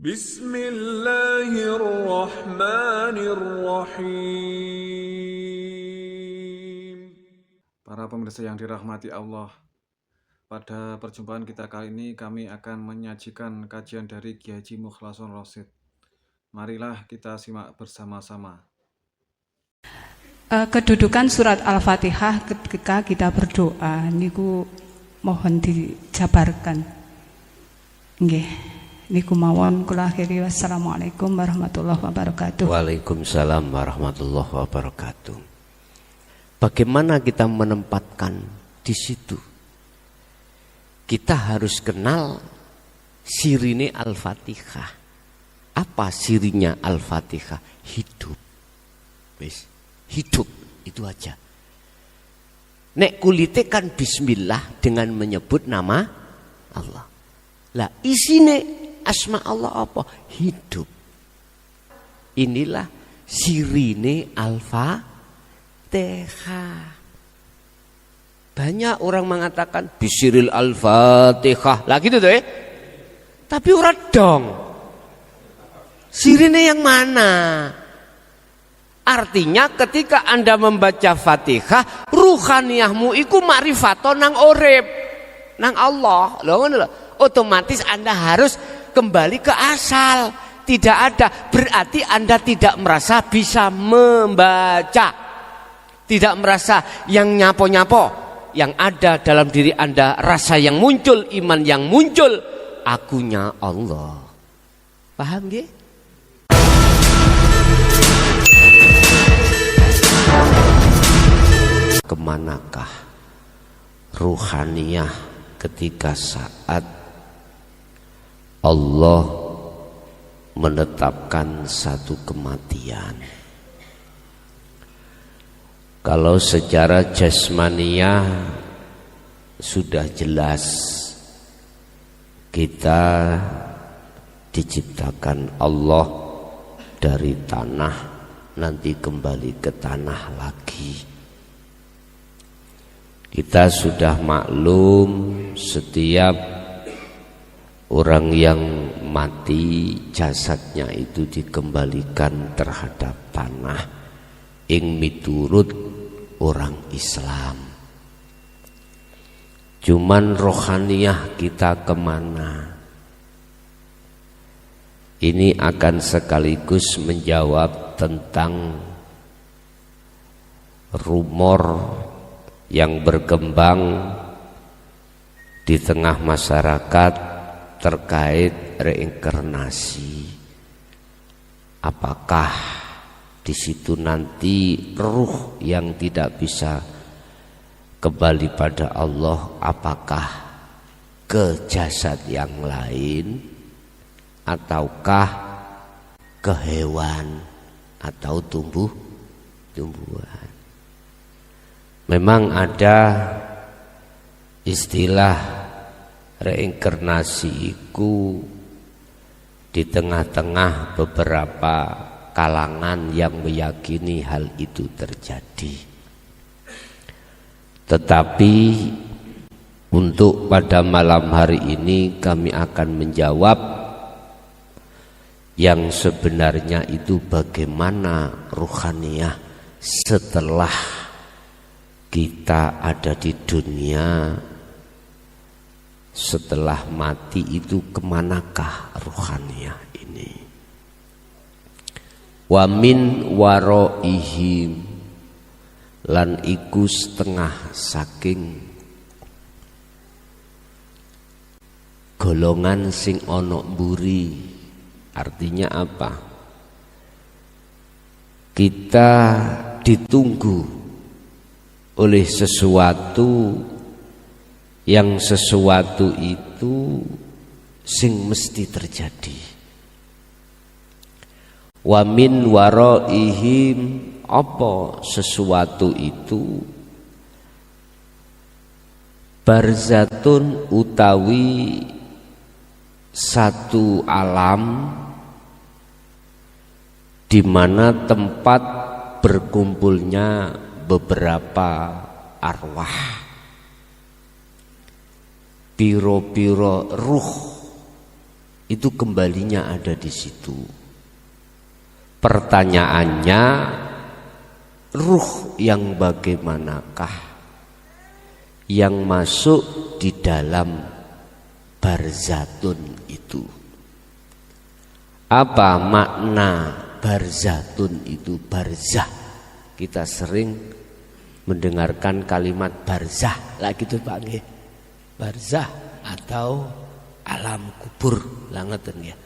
Bismillahirrahmanirrahim. Para pemirsa yang dirahmati Allah, pada perjumpaan kita kali ini kami akan menyajikan kajian dari Kiai Haji Mukhlason Rosyid. Marilah kita simak bersama-sama. Kedudukan surat Al-Fatihah ketika kita berdoa niku mohon dijabarkan. Nggih, niku mawon kula akhiri. Wassalamualaikum warahmatullahi wabarakatuh. Waalaikumsalam warahmatullahi wabarakatuh. Bagaimana kita menempatkan di situ? Kita harus kenal sirine Al-Fatihah. Apa sirinya Al-Fatihah? Hidup. Wis, hidup itu aja. Nek kulite kan bismillah dengan menyebut nama Allah. Lah isine asma Allah apa? Hidup. Inilah sirine Al-Fatihah. Banyak orang mengatakan bisiril Al-Fatihah. Lah gitu tuh ya. Tapi ora dong. Sirine yang mana? Artinya ketika Anda membaca Fatihah, ruhaniyahmu iku ma'rifaton nang urip, nang Allah. Loh ngono lho. Otomatis Anda harus kembali ke asal. Tidak ada, berarti Anda tidak merasa bisa membaca. Tidak merasa yang nyapo-nyapo. Yang ada dalam diri Anda rasa yang muncul, iman yang muncul, akunya Allah. Paham nggih? Kemanakah ruhaniyah ketika saat Allah menetapkan satu kematian? Kalau secara jasmaniah sudah jelas, kita diciptakan Allah dari tanah, nanti kembali ke tanah lagi. Kita sudah maklum setiap orang yang mati jasadnya itu dikembalikan terhadap tanah ing miturut orang Islam. Cuman rohaniyah kita kemana? Ini akan sekaligus menjawab tentang rumor yang berkembang di tengah masyarakat terkait reinkarnasi. Apakah di situ nanti ruh yang tidak bisa kembali pada Allah, apakah ke jasad yang lain ataukah ke hewan atau tumbuhan? Memang ada istilah reinkarnasi itu di tengah-tengah beberapa kalangan yang meyakini hal itu terjadi. Tetapi untuk pada malam hari ini kami akan menjawab yang sebenarnya itu bagaimana ruhaniyah setelah kita ada di dunia, setelah mati itu kemanakah ruhaniyah ini? Wa min waraihim, lan iku setengah saking golongan sing ana mburi. Artinya apa? Kita ditunggu oleh sesuatu yang sesuatu itu sing mesti terjadi. Wa min waraihim, apa sesuatu itu? Barzatun utawi satu alam di mana tempat berkumpulnya beberapa arwah, piro-piro ruh itu kembalinya ada di situ. Pertanyaannya, ruh yang bagaimanakah yang masuk di dalam barzatun itu? Apa makna barzatun itu? Barzah, kita sering mendengarkan kalimat barzah lah gitu Pak nggih. Barzah atau alam kubur lah ngeten ya.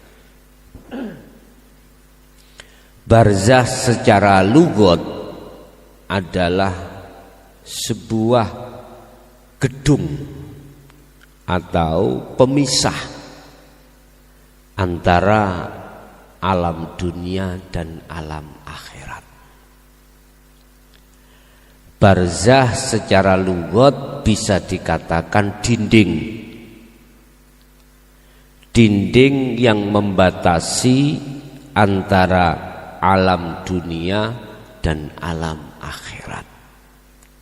Barzah secara lugat adalah sebuah gedung atau pemisah antara alam dunia dan alam akhirat. Barzah secara lugat bisa dikatakan dinding. Dinding yang membatasi antara alam dunia dan alam akhirat.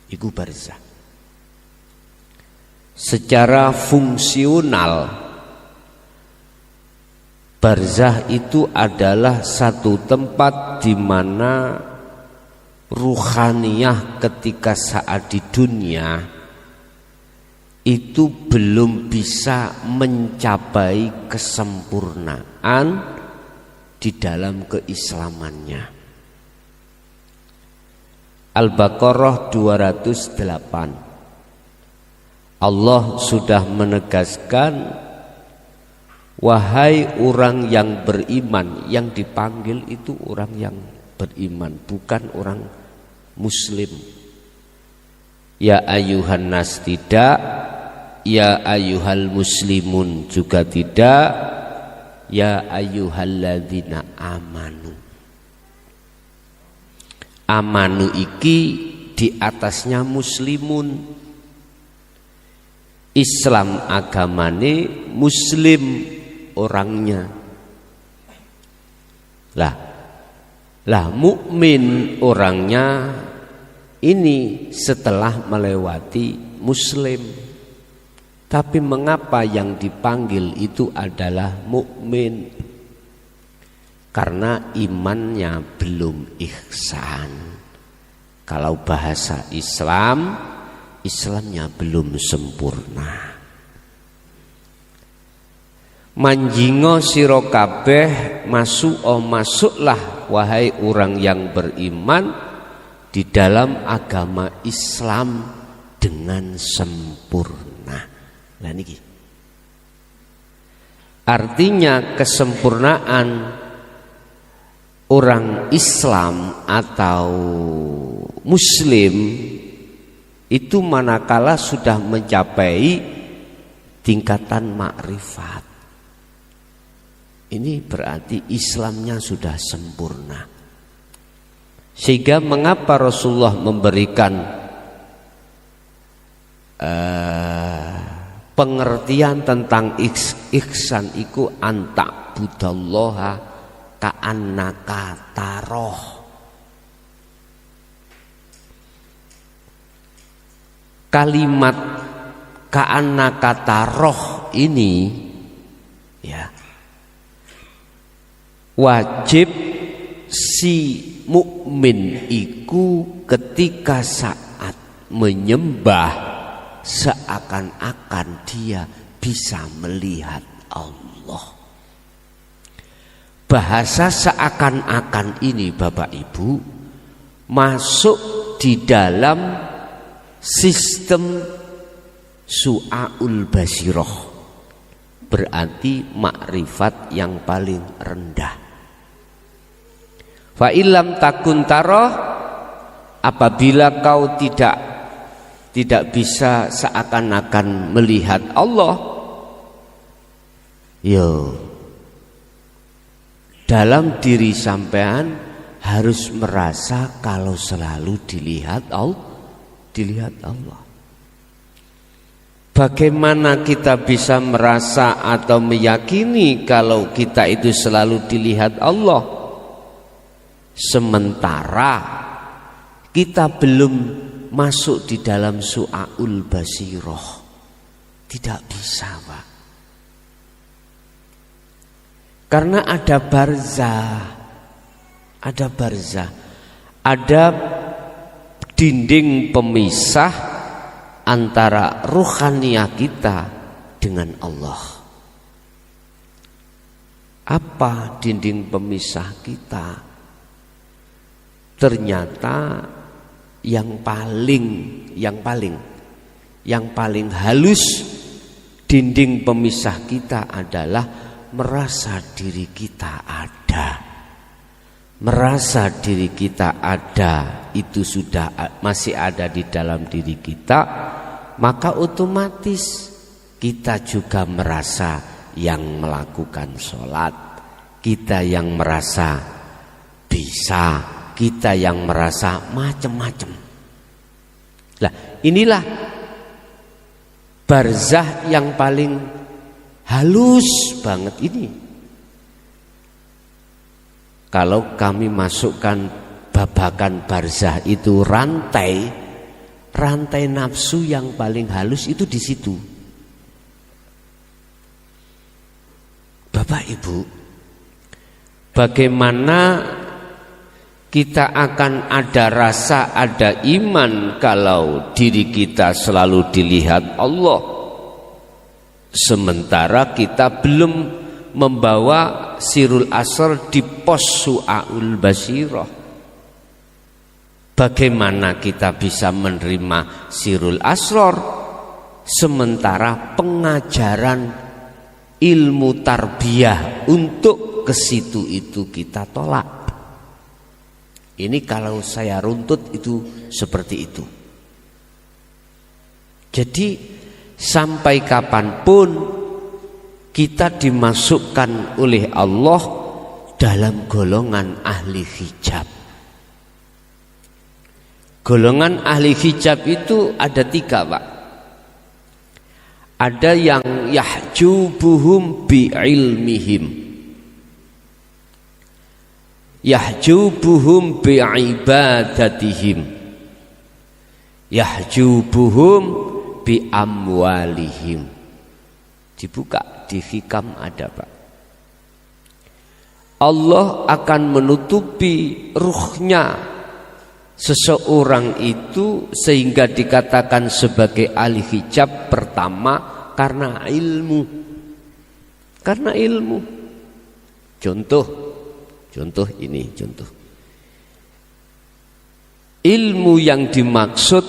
Itu barzah. Secara fungsional, barzah itu adalah satu tempat di mana ruhaniyah ketika saat di dunia itu belum bisa mencapai kesempurnaan di dalam keislamannya. Al-Baqarah 208. Allah sudah menegaskan, wahai orang yang beriman. Yang dipanggil itu orang yang beriman, bukan orang muslim. Ya ayuhan nas tidak, ya ayuhal muslimun juga tidak, ya ayyuhalladzina amanu. Amanu iki di atasnya muslimun. Islam agamane, muslim orangnya. Lah mukmin orangnya ini setelah melewati muslim. Tapi mengapa yang dipanggil itu adalah mukmin? Karena imannya belum ihsan. Kalau bahasa Islam, Islamnya belum sempurna. Manjingo sira kabeh masuklah wahai orang yang beriman di dalam agama Islam dengan sempurna. Lah niki. Artinya kesempurnaan orang Islam atau Muslim itu manakala sudah mencapai tingkatan makrifat. Ini berarti Islamnya sudah sempurna. Sehingga mengapa Rasulullah memberikan pengertian tentang ihsan iku anta budallaha ka'annaka taroh. Kalimat ka'annaka taroh ini ya wajib si mukmin iku ketika saat menyembah seakan-akan dia bisa melihat Allah. Bahasa seakan-akan ini Bapak Ibu masuk di dalam sistem su'aul basirah, berarti makrifat yang paling rendah. Fa illam takun taroh, apabila kau tidak bisa seakan-akan melihat Allah, dalam diri sampean harus merasa kalau selalu dilihat Allah. Bagaimana kita bisa merasa atau meyakini kalau kita itu selalu dilihat Allah, sementara kita belum masuk di dalam su'aul basirah? Tidak bisa, Pak. Karena ada barzah. Ada dinding pemisah antara ruhaniyah kita dengan Allah. Apa dinding pemisah kita? Ternyata yang paling halus dinding pemisah kita adalah merasa diri kita ada. Merasa diri kita ada itu sudah masih ada di dalam diri kita, maka otomatis kita juga merasa yang melakukan sholat, kita yang merasa bisa, kita yang merasa macam-macam. Nah, inilah barzah yang paling halus banget ini. Kalau kami masukkan babakan barzah itu rantai nafsu yang paling halus itu di situ. Bapak Ibu, bagaimana kita akan ada rasa, ada iman kalau diri kita selalu dilihat Allah, sementara kita belum membawa sirul asr di pos su'aul basirah. Bagaimana kita bisa menerima sirul asror sementara pengajaran ilmu tarbiyah untuk ke situ itu kita tolak? Ini kalau saya runtut itu seperti itu. Jadi sampai kapanpun kita dimasukkan oleh Allah dalam golongan ahli hijab. Golongan ahli hijab itu ada 3, Pak. Ada yang yahjubuhum bi'ilmihim, yahjubuhum bi'ibadatihim, yahjubuhum bi'amwalihim. Dibuka di hikam ada, Pak. Allah akan menutupi ruhnya seseorang itu sehingga dikatakan sebagai ahli hijab. Pertama karena ilmu. Karena ilmu. Contoh ini. Ilmu yang dimaksud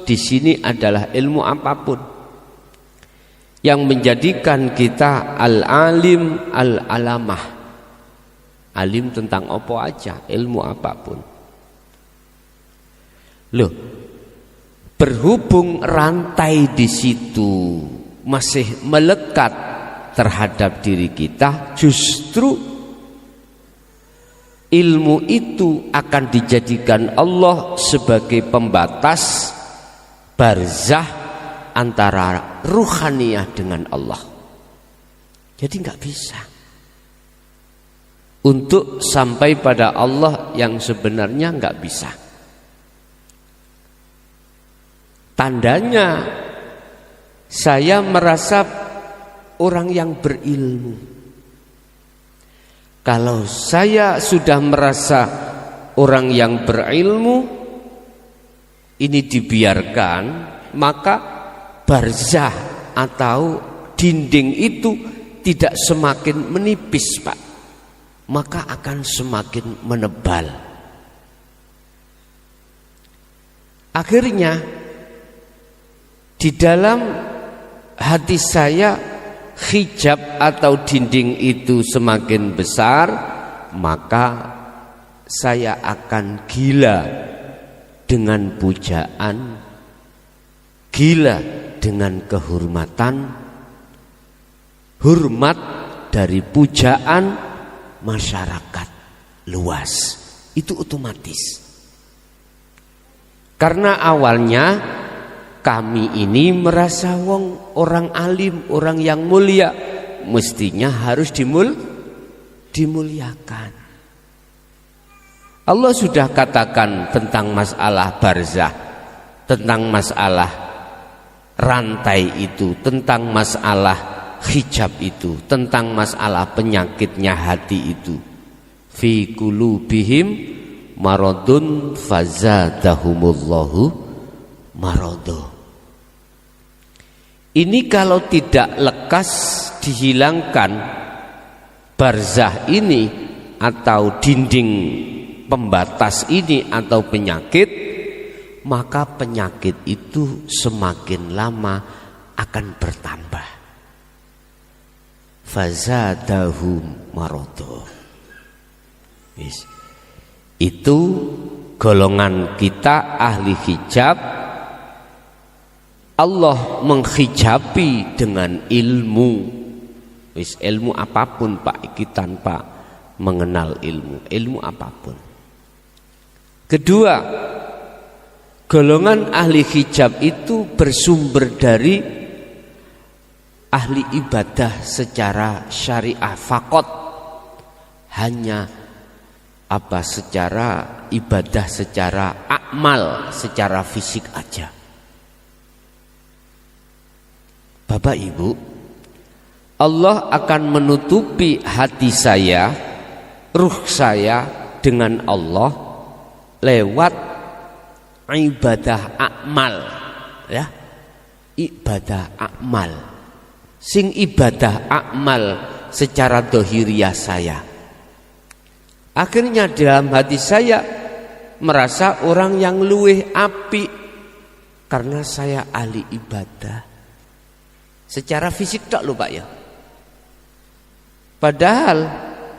di sini adalah ilmu apapun yang menjadikan kita al-alim al-alamah. Alim tentang apa aja, ilmu apapun. Loh, berhubung rantai di situ masih melekat terhadap diri kita, justru ilmu itu akan dijadikan Allah sebagai pembatas barzah antara ruhaniyah dengan Allah. Jadi nggak bisa untuk sampai pada Allah yang sebenarnya, nggak bisa. Tandanya saya merasa orang yang berilmu. Kalau saya sudah merasa orang yang berilmu, ini dibiarkan, maka barzah atau dinding itu tidak semakin menipis, Pak, maka akan semakin menebal. Akhirnya di dalam hati saya hijab atau dinding itu semakin besar, maka saya akan gila dengan pujaan, gila dengan kehormatan, hormat dari pujaan masyarakat luas. Itu otomatis. Karena awalnya kami ini merasa orang alim, orang yang mulia, mestinya harus dimuliakan. Allah sudah katakan tentang masalah barzah, tentang masalah rantai itu, tentang masalah hijab itu, tentang masalah penyakitnya hati itu. Fi qulubihim maradun fazadahumullahu marado. Ini kalau tidak lekas dihilangkan barzah ini atau dinding pembatas ini atau penyakit, maka penyakit itu semakin lama akan bertambah. Fazadahum marado. Itu golongan kita ahli hijab. Allah menghijabi dengan ilmu. Ilmu apapun Pak, iki tanpa mengenal ilmu apapun. Kedua, golongan ahli hijab itu bersumber dari ahli ibadah secara syariah fakot, hanya secara ibadah, secara akmal, secara fisik aja. Bapak Ibu, Allah akan menutupi hati saya, ruh saya dengan Allah lewat ibadah akmal, ya. Ibadah akmal. Sing ibadah akmal secara dohiriyah saya. Akhirnya dalam hati saya merasa orang yang luweh apik karena saya ahli ibadah. Secara fisik tak lho Pak ya. Padahal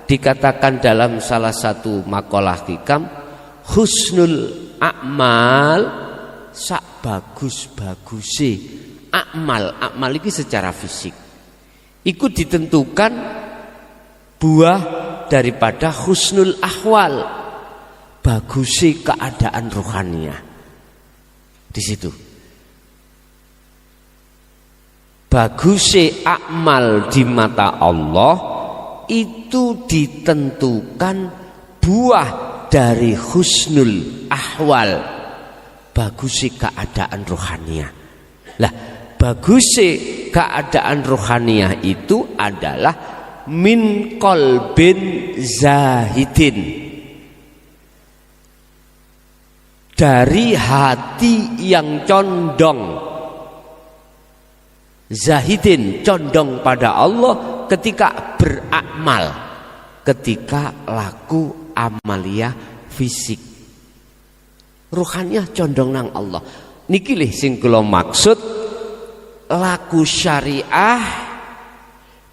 dikatakan dalam salah satu makalah hikam, husnul a'mal sak bagus-baguse akmal. Akmal itu secara fisik. Iku ditentukan buah daripada husnul ahwal, bagusnya keadaan rohaniah. Di situ bagusnya akmal di mata Allah itu ditentukan buah dari husnul ahwal, bagusnya keadaan rohaniah. Lah, bagusnya keadaan rohaniah itu adalah min qalbin zahidin, dari hati yang condong. Zahidin, condong pada Allah ketika berakmal, ketika laku amalia fisik. Ruhaniah condong nang Allah. Niki lih sing kula maksud, laku syariah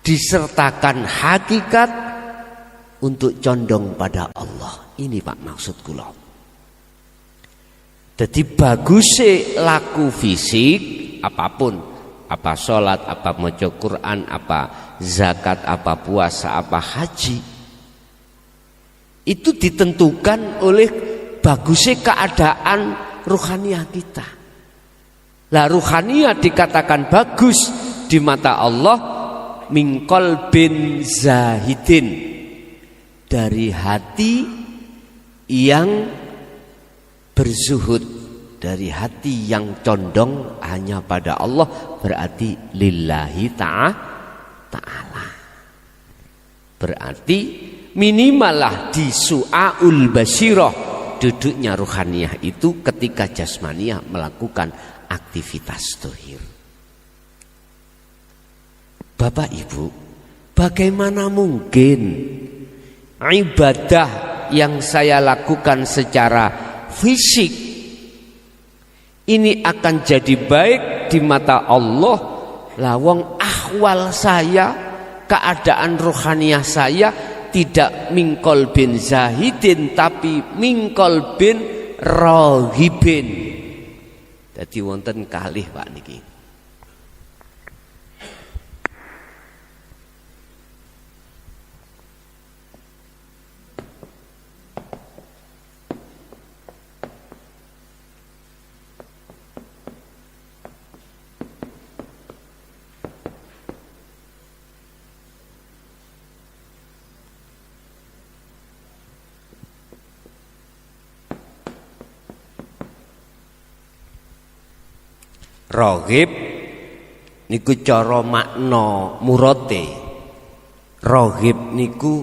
disertakan hakikat untuk condong pada Allah. Ini Pak maksud kula. Jadi bagusnya laku fisik apapun, apa sholat, apa maca Quran, apa zakat, apa puasa, apa haji, itu ditentukan oleh bagusnya keadaan ruhaniah kita. Lah ruhaniah dikatakan bagus di mata Allah min qalbin zahidin, dari hati yang berzuhud, dari hati yang condong hanya pada Allah, berarti lillahi ta'ala. Berarti minimalah di su'aul basyirah, duduknya ruhaniah itu ketika jasmaniah melakukan aktivitas dohir. Bapak Ibu, bagaimana mungkin ibadah yang saya lakukan secara fisik ini akan jadi baik di mata Allah, lawang ahwal saya, keadaan rohaniah saya tidak mingkol bin zahidin tapi mingkol bin rohibin. Jadi wonten kalih Pak niki. Roghib niku cara makna murate. Raghib niku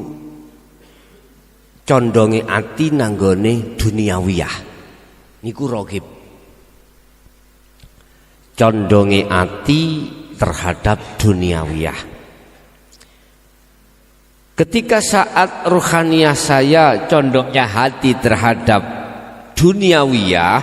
condonge ati nanggone duniawiyah. Niku raghib. Condonge ati terhadap duniawiyah. Ketika saat ruhaniyah saya condongnya hati terhadap duniawiyah,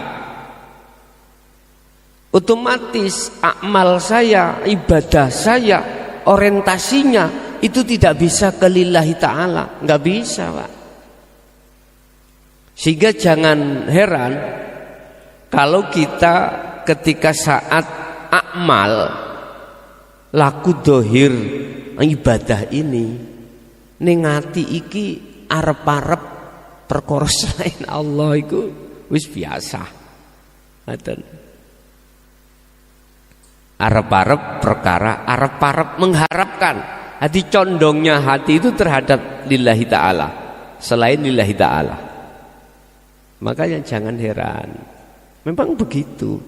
otomatis amal saya, ibadah saya, orientasinya itu tidak bisa ke lillahi ta'ala, nggak bisa Pak. Sehingga jangan heran kalau kita ketika saat amal laku dohir ibadah ini ning ati iki arep-arep perkara selain Allah iku wis biasa. Ngoten. Arep-arep perkara arep-arep mengharapkan. Hati condongnya hati itu terhadap lillahi ta'ala, selain lillahi ta'ala. Makanya jangan heran. Memang begitu.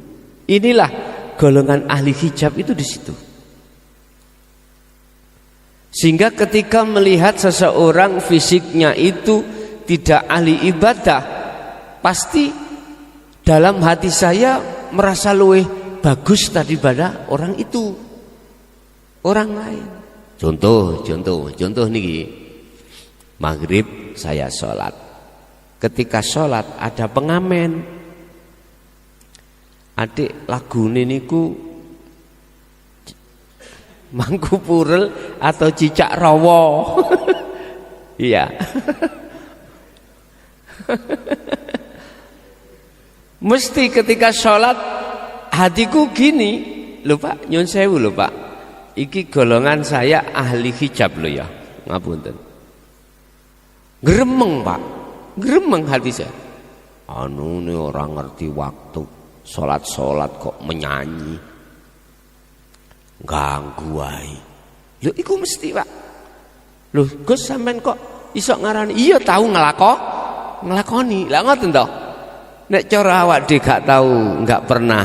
Inilah golongan ahli hijab itu di situ. Sehingga ketika melihat seseorang fisiknya itu tidak ahli ibadah, pasti dalam hati saya merasa lebih bagus daripada orang itu, orang lain. Contoh niki. Maghrib saya sholat. Ketika sholat ada pengamen. Adik lagune niku Mangku Purel atau Cicak Rawa. Iya. Mesti ketika sholat hatiku gini, lho Pak, nyun sewu lho Pak. Iki golongan saya ahli hijab lho ya. Ngapunten. Gremeng Pak. Gremeng hati saya. Anu ini orang ngerti waktu. Sholat-sholat kok menyanyi. Ganggu wae. Lho iku mesti Pak. Lho Gus sampean kok iso ngarani? Iya tahu ngelakoni. Lah ngoten to. Nek cara awak dhewe gak tahu, enggak pernah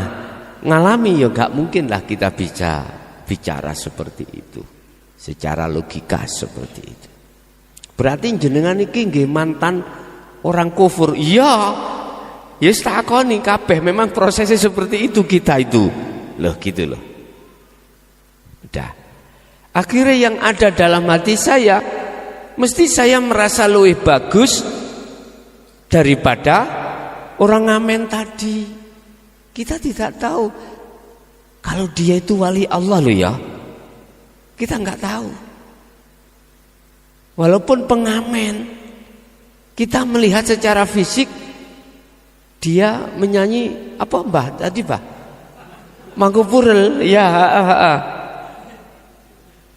ngalami ya gak mungkin lah kita bicara seperti itu. Secara logika seperti itu. Berarti jenengan iki nggih mantan orang kufur. Iya. Ya takoni kabeh memang prosesnya seperti itu kita itu. Loh gitu loh. Udah. Akhirnya yang ada dalam hati saya, mesti saya merasa lebih bagus daripada orang ngamen tadi. Kita tidak tahu kalau dia itu wali Allah loh ya. Kita nggak tahu. Walaupun pengamen, kita melihat secara fisik dia menyanyi apa Mbah tadi Mbah? Mangku Purel ya.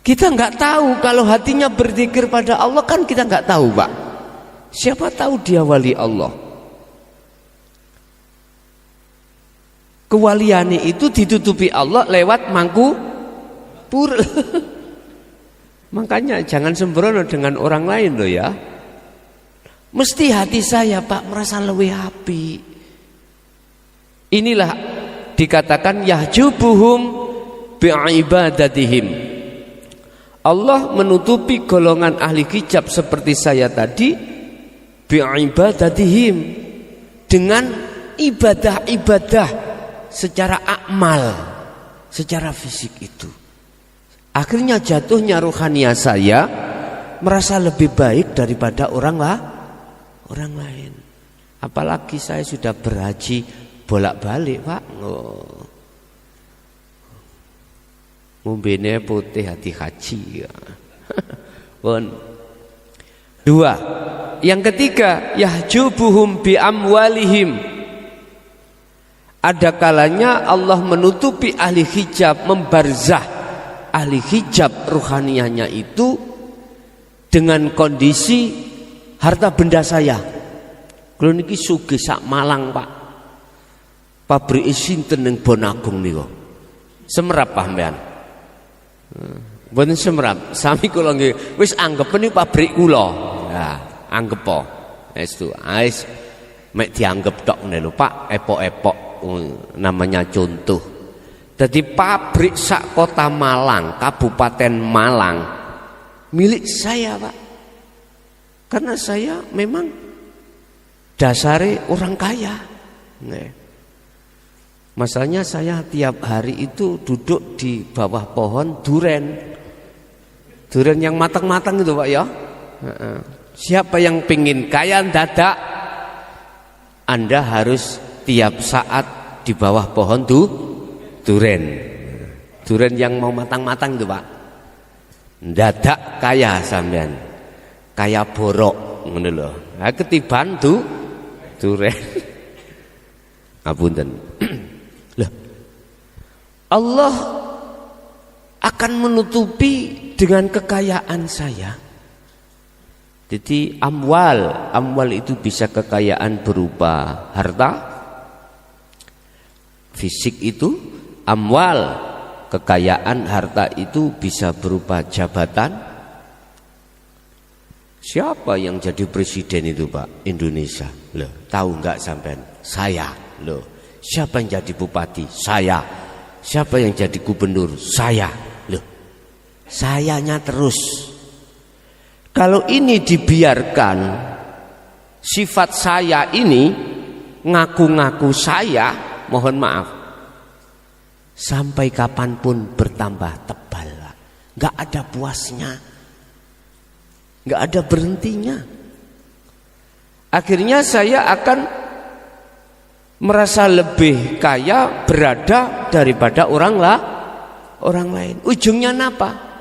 Kita nggak tahu kalau hatinya berzikir pada Allah, kan kita nggak tahu Pak. Siapa tahu dia wali Allah. Kewaliannya itu ditutupi Allah lewat Mangku Purel. Makanya jangan sembrono dengan orang lain loh ya. Mesti hati saya Pak merasa lebih happy. Inilah dikatakan yahjubuhum bi'ibadatihim. Allah menutupi golongan ahli hijab seperti saya tadi bi'ibadatihim, dengan ibadah-ibadah secara akmal, secara fisik itu. Akhirnya jatuhnya ruhaniyah saya merasa lebih baik daripada orang lain. Apalagi saya sudah berhaji bolak-balik Pak. Ngombene putih hati haji. Pun. Dua. Yang ketiga, yahjubuhum bi amwalihim. Ada kalanya Allah menutupi ahli hijab, membarzah ahli hijab ruhaniyahnya itu dengan kondisi harta benda saya. Kalau niki sugih sak Malang Pak. Pabrik sinten ning Bonagung niku. Semerap pahamian. Mboten semerap. Sami kula nggih wis anggap niku pabrik kula. Nah, anggap po. Wis tu, wis mek dianggep tok ngene lho Pak, epok-epok namanya contoh. Jadi pabrik sak kota Malang, Kabupaten Malang milik saya, Pak. Karena saya memang dasari orang kaya. Masalahnya saya tiap hari itu duduk di bawah pohon duren. Duren yang matang-matang itu, Pak ya. Siapa yang pingin kaya dadak, Anda harus tiap saat di bawah pohon duren. Duren yang mau matang-matang itu, Pak. Dadak kaya sampean. Kaya borok ngono lho. Ha ketiban duren. Ngapunten. Lah. Allah akan menutupi dengan kekayaan saya. Jadi amwal itu bisa kekayaan berupa harta, fisik itu amwal, kekayaan harta itu bisa berupa jabatan. Siapa yang jadi presiden itu, Pak? Indonesia. Loh, tahu enggak sampean? Saya. Loh, siapa yang jadi bupati? Saya. Siapa yang jadi gubernur? Saya. Loh, sayanya terus. Kalau ini dibiarkan, sifat saya ini ngaku-ngaku saya, mohon maaf, sampai kapanpun bertambah tebal, Pak. Nggak ada puasnya, nggak ada berhentinya. Akhirnya saya akan merasa lebih kaya berada daripada orang lain. Ujungnya apa?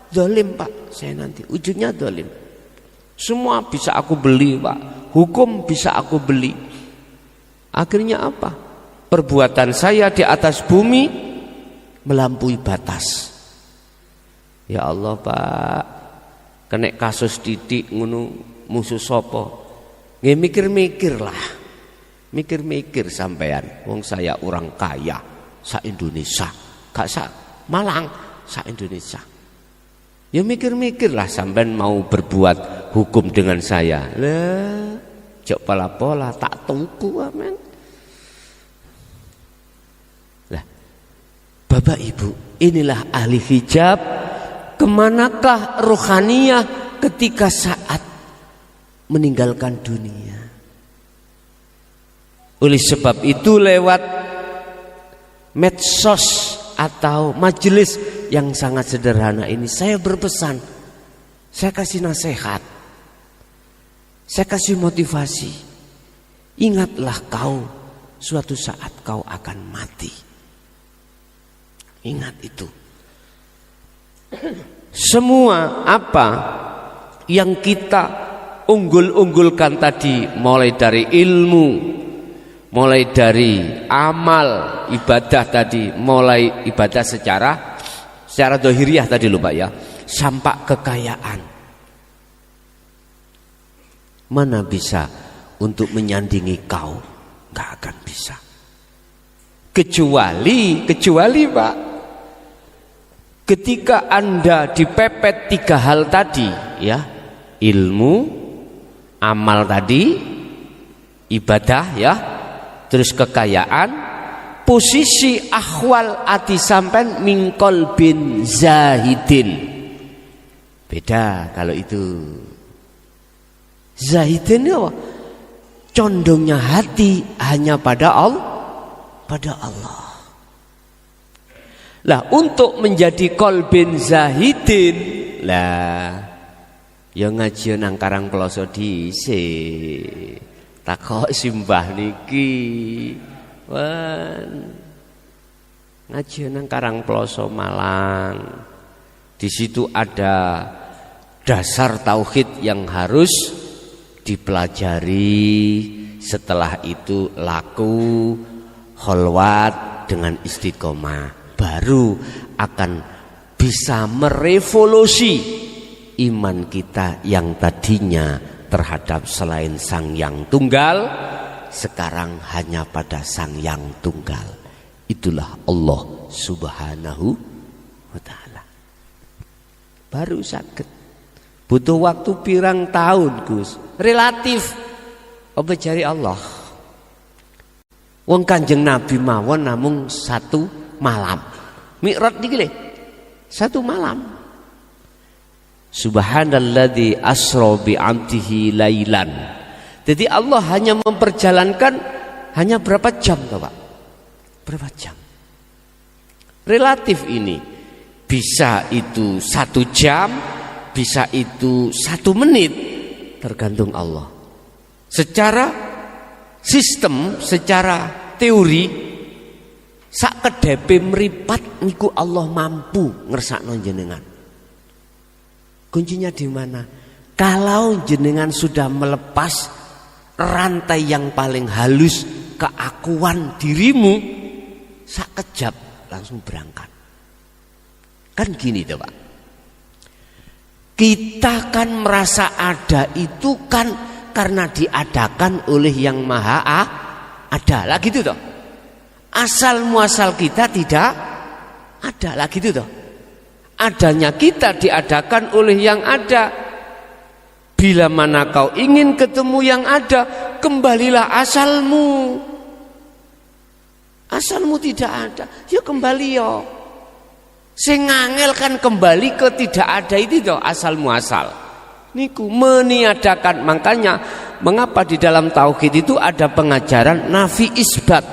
Zalim, Pak. Saya nanti ujungnya zalim. Semua bisa aku beli, Pak. Hukum bisa aku beli. Akhirnya apa? Perbuatan saya di atas bumi melampaui batas. Ya Allah, Pak, kena kasus didik ngono musuh sopo. Nggih mikir-mikir lah. Mikir-mikir sampean. Wong saya orang kaya sa Indonesia, gak sa Malang, sa Indonesia. Ya mikir-mikirlah sampean mau berbuat hukum dengan saya. Lah, jok pola-pola tak tuku amen. Lah, Bapak Ibu, inilah ahli hijab. Kemanakah rohaniyah ketika saat meninggalkan dunia? Oleh sebab itu lewat medsos atau majelis yang sangat sederhana ini saya berpesan, saya kasih nasihat, saya kasih motivasi. Ingatlah kau suatu saat kau akan mati. Ingat itu. Semua apa yang kita unggul-unggulkan tadi, mulai dari ilmu, mulai dari amal ibadah tadi, mulai ibadah secara dohiriyah tadi lupa ya, sampai kekayaan, mana bisa untuk menyandingi kau? Gak akan bisa. Kecuali Pak, ketika Anda dipepet 3 hal tadi ya, ilmu, amal tadi, ibadah ya, terus kekayaan, posisi ahwal ati sampen mingkol bin zahidin. Beda kalau itu. Zahidin itu apa? Condongnya hati hanya pada Allah. Lah untuk menjadi kolbin zahidin, lah ya ngaji nang Karang Ploso dhisik. Takok simbah niki wan ngaji nang Karang Ploso Malang. Di situ ada dasar tauhid yang harus dipelajari. Setelah itu laku kholwat dengan istiqomah, baru akan bisa merevolusi iman kita yang tadinya terhadap selain Sang Yang Tunggal, sekarang hanya pada Sang Yang Tunggal. Itulah Allah Subhanahu wa ta'ala. Baru sakit. Butuh waktu pirang tahun, Gus. Relatif. Apa cari Allah? Wong Kanjeng Nabi mawon namung 1 malam. Mi'raj niki lho, 1 malam. Subhanalladzi asra bi 'abdihi lailan. Jadi Allah hanya memperjalankan hanya berapa jam toh, Pak? Berapa jam? Relatif ini. Bisa itu 1 jam, bisa itu 1 menit, tergantung Allah. Secara sistem, secara teori, sak kedepe mripat niku Allah mampu ngersakno jenengan. Kuncinya di mana? Kalau jenengan sudah melepas rantai yang paling halus keakuan dirimu, sak kejap langsung berangkat. Kan gini tuh Pak. Kita kan merasa ada itu kan karena diadakan oleh yang maha ada. Lah gitu toh. Asal muasal kita tidak ada. Lah gitu toh. Adanya kita diadakan oleh yang ada. Bila mana kau ingin ketemu yang ada, kembalilah asalmu. Asalmu tidak ada, ya kembali yo. Sing ngangel kan kembali ke tidak ada itu toh asal muasal. Niku meniadakan, makanya mengapa di dalam tauhid itu ada pengajaran nafi isbat.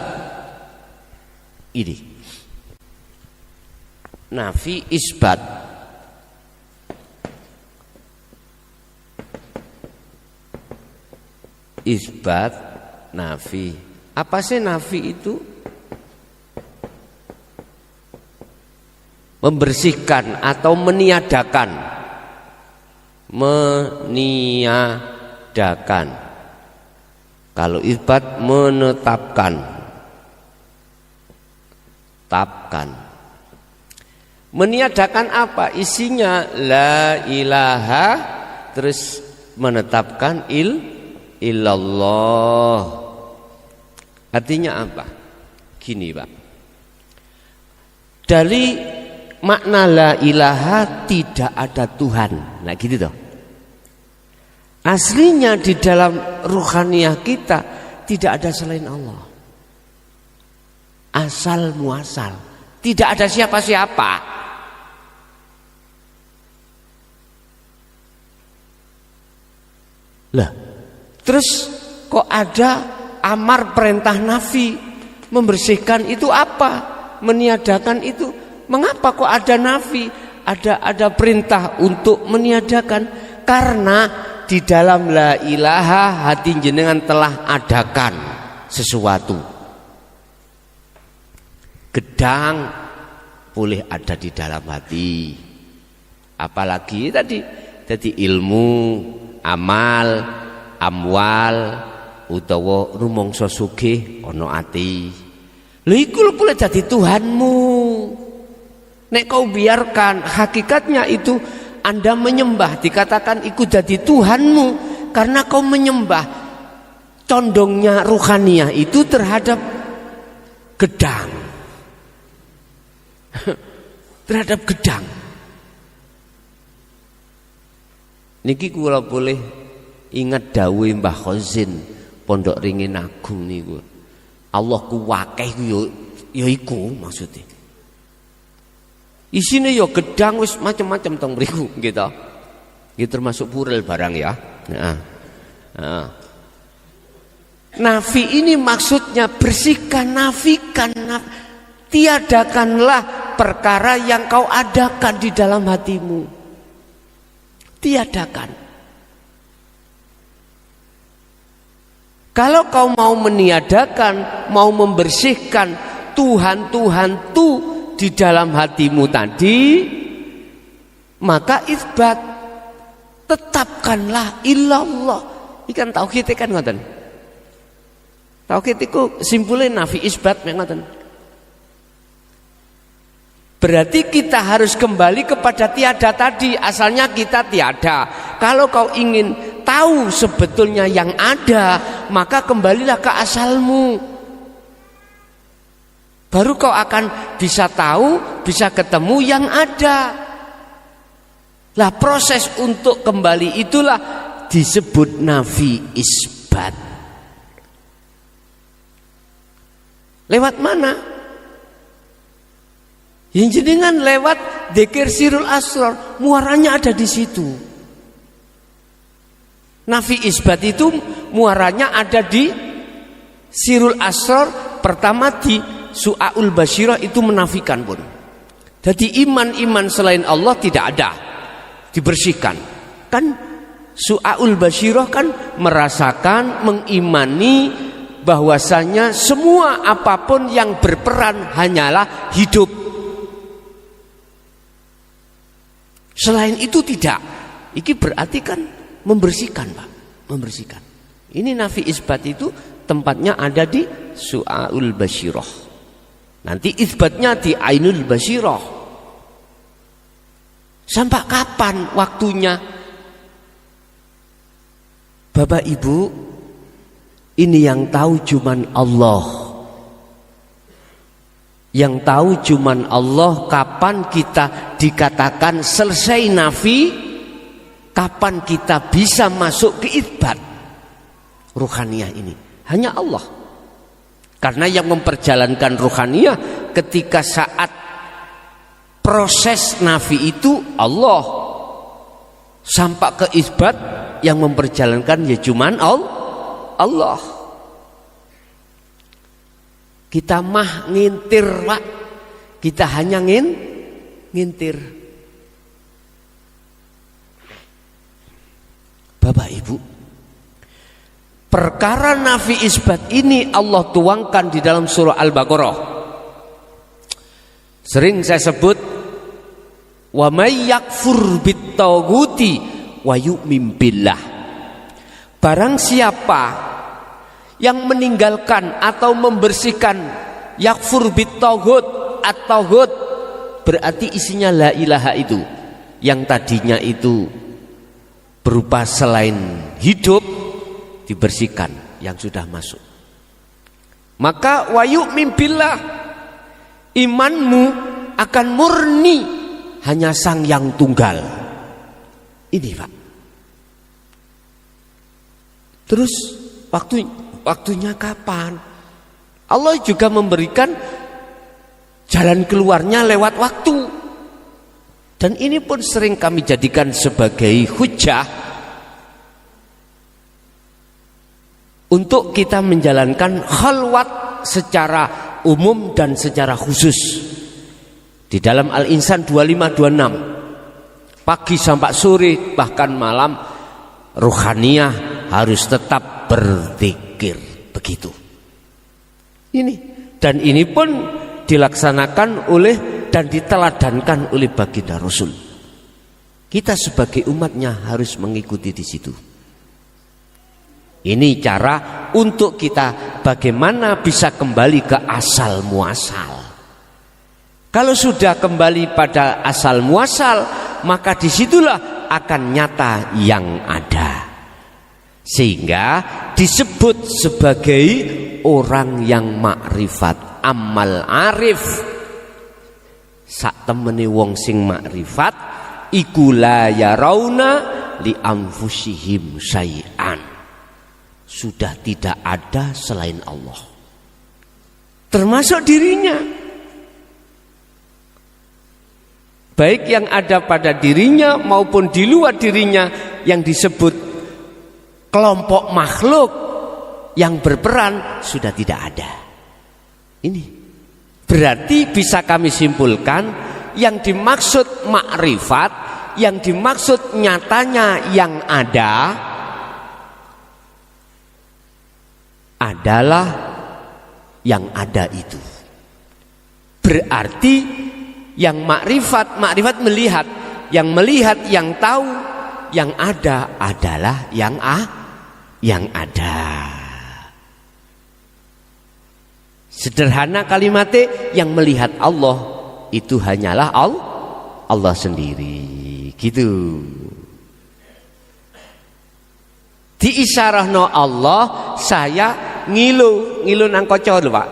Ini nafi isbat. Isbat, nafi. Apa sih nafi itu? Membersihkan atau meniadakan. Meniadakan. Kalau isbat menetapkan. Tapkan. Meniadakan apa? Isinya la ilaha, terus menetapkan illallah. Artinya apa? Gini Pak. Dari makna la ilaha tidak ada Tuhan. Nah gitu toh. Aslinya di dalam ruhaniyah kita tidak ada selain Allah. Asal muasal. Tidak ada siapa-siapa. Lah, terus kok ada amar perintah nafi? Membersihkan itu apa? Meniadakan itu. Mengapa kok ada nafi? Ada perintah untuk meniadakan? Karena di dalam la ilaha hati jenengan telah adakan sesuatu. Gedang boleh ada di dalam hati. Apalagi tadi ilmu, amal, amwal, utawa rumangsa sugih ana ati. Lha iku boleh jadi Tuhanmu. Nek kau biarkan, hakikatnya itu Anda menyembah, dikatakan ikut jadi Tuhanmu karena kau menyembah. Condongnya ruhaniyah itu terhadap gedang. Terhadap gedang. Niki kula boleh ingat dawuh Mbah Khazin Pondok Ringin Agung niku. Allah ku wakeh ya iku maksudnya. Isine ya gedang wis macam-macam teng mriku gitu. Iki termasuk purel barang ya. Nah. Nafi ini maksudnya bersihkan, nafikan, tiadakanlah perkara yang kau adakan di dalam hatimu. Tiadakan. Kalau kau mau meniadakan, mau membersihkan Tuhan tu di dalam hatimu tadi, maka isbat, tetapkanlah illallah. Ikan tauhid kan ngoten. Tauhid itu simpulnya nafi isbat ngoten. Berarti kita harus kembali kepada tiada tadi. Asalnya kita tiada. Kalau kau ingin tahu sebetulnya yang ada, maka kembalilah ke asalmu. Baru kau akan bisa tahu, bisa ketemu yang ada. Lah proses untuk kembali itulah disebut nafi isbat. Lewat mana? Yang jenengan lewat dzikir sirul asrar, muaranya ada di situ. Nafi isbat itu muaranya ada di sirul asrar. Pertama di su'aul basyirah itu menafikan pun. Jadi iman-iman selain Allah tidak ada, dibersihkan. Kan su'aul basyirah kan merasakan, mengimani bahwasanya semua apapun yang berperan hanyalah hidup. Selain itu tidak. Iki berarti kan membersihkan, Pak, membersihkan. Ini nafi isbat itu tempatnya ada di su'aul basyirah. Nanti isbatnya di ainul basyirah. Sampai kapan waktunya? Bapak Ibu, ini yang tahu cuman Allah. Yang tahu cuman Allah kapan kita dikatakan selesai nafi, kapan kita bisa masuk ke isbat ruhaniyah ini. Hanya Allah. Karena yang memperjalankan ruhaniyah ketika saat proses nafi itu Allah. Sampai ke isbat yang memperjalankan ya cuman Allah. Kita mah ngintir, Pak. Kita hanya ngintir. Bapak Ibu, perkara nafi isbat ini Allah tuangkan di dalam surah Al-Baqarah. Sering saya sebut, wa may yakfur bit-taghuti wa yu'min billah. Barang siapa yang meninggalkan atau membersihkan yakfur bit-taghut, at-taghut berarti isinya la ilaha itu, yang tadinya itu berupa selain hidup, dibersihkan yang sudah masuk. Maka wa yu'min billah, imanmu akan murni hanya Sang Yang Tunggal. Ini, Pak. Terus waktunya kapan? Allah juga memberikan jalan keluarnya lewat waktu. Dan ini pun sering kami jadikan sebagai hujah untuk kita menjalankan khalwat secara umum dan secara khusus. Di dalam Al-Insan 25-26, pagi sampai sore bahkan malam, ruhaniyah harus tetap berzikir. Begitu. Ini, dan ini pun dilaksanakan oleh dan diteladankan oleh baginda Rasul. Kita sebagai umatnya harus mengikuti di situ. Ini cara untuk kita bagaimana bisa kembali ke asal muasal. Kalau sudah kembali pada asal muasal, maka disitulah akan nyata yang ada. Sehingga disebut sebagai orang yang makrifat, amal arif. Sak temene wong sing makrifat iku la yarauna li anfusihim syai'an. Sudah tidak ada selain Allah, termasuk dirinya. Baik yang ada pada dirinya maupun di luar dirinya, yang disebut kelompok makhluk yang berperan sudah tidak ada. Ini berarti bisa kami simpulkan, yang dimaksud makrifat, yang dimaksud nyatanya yang ada adalah yang ada itu. Berarti yang makrifat melihat, yang melihat, yang tahu, yang ada adalah yang ada. Sederhana kalimatnya, yang melihat Allah itu hanyalah Allah sendiri. Gitu. Diisyarahno Allah, saya ngilu nang kaca lho, Pak.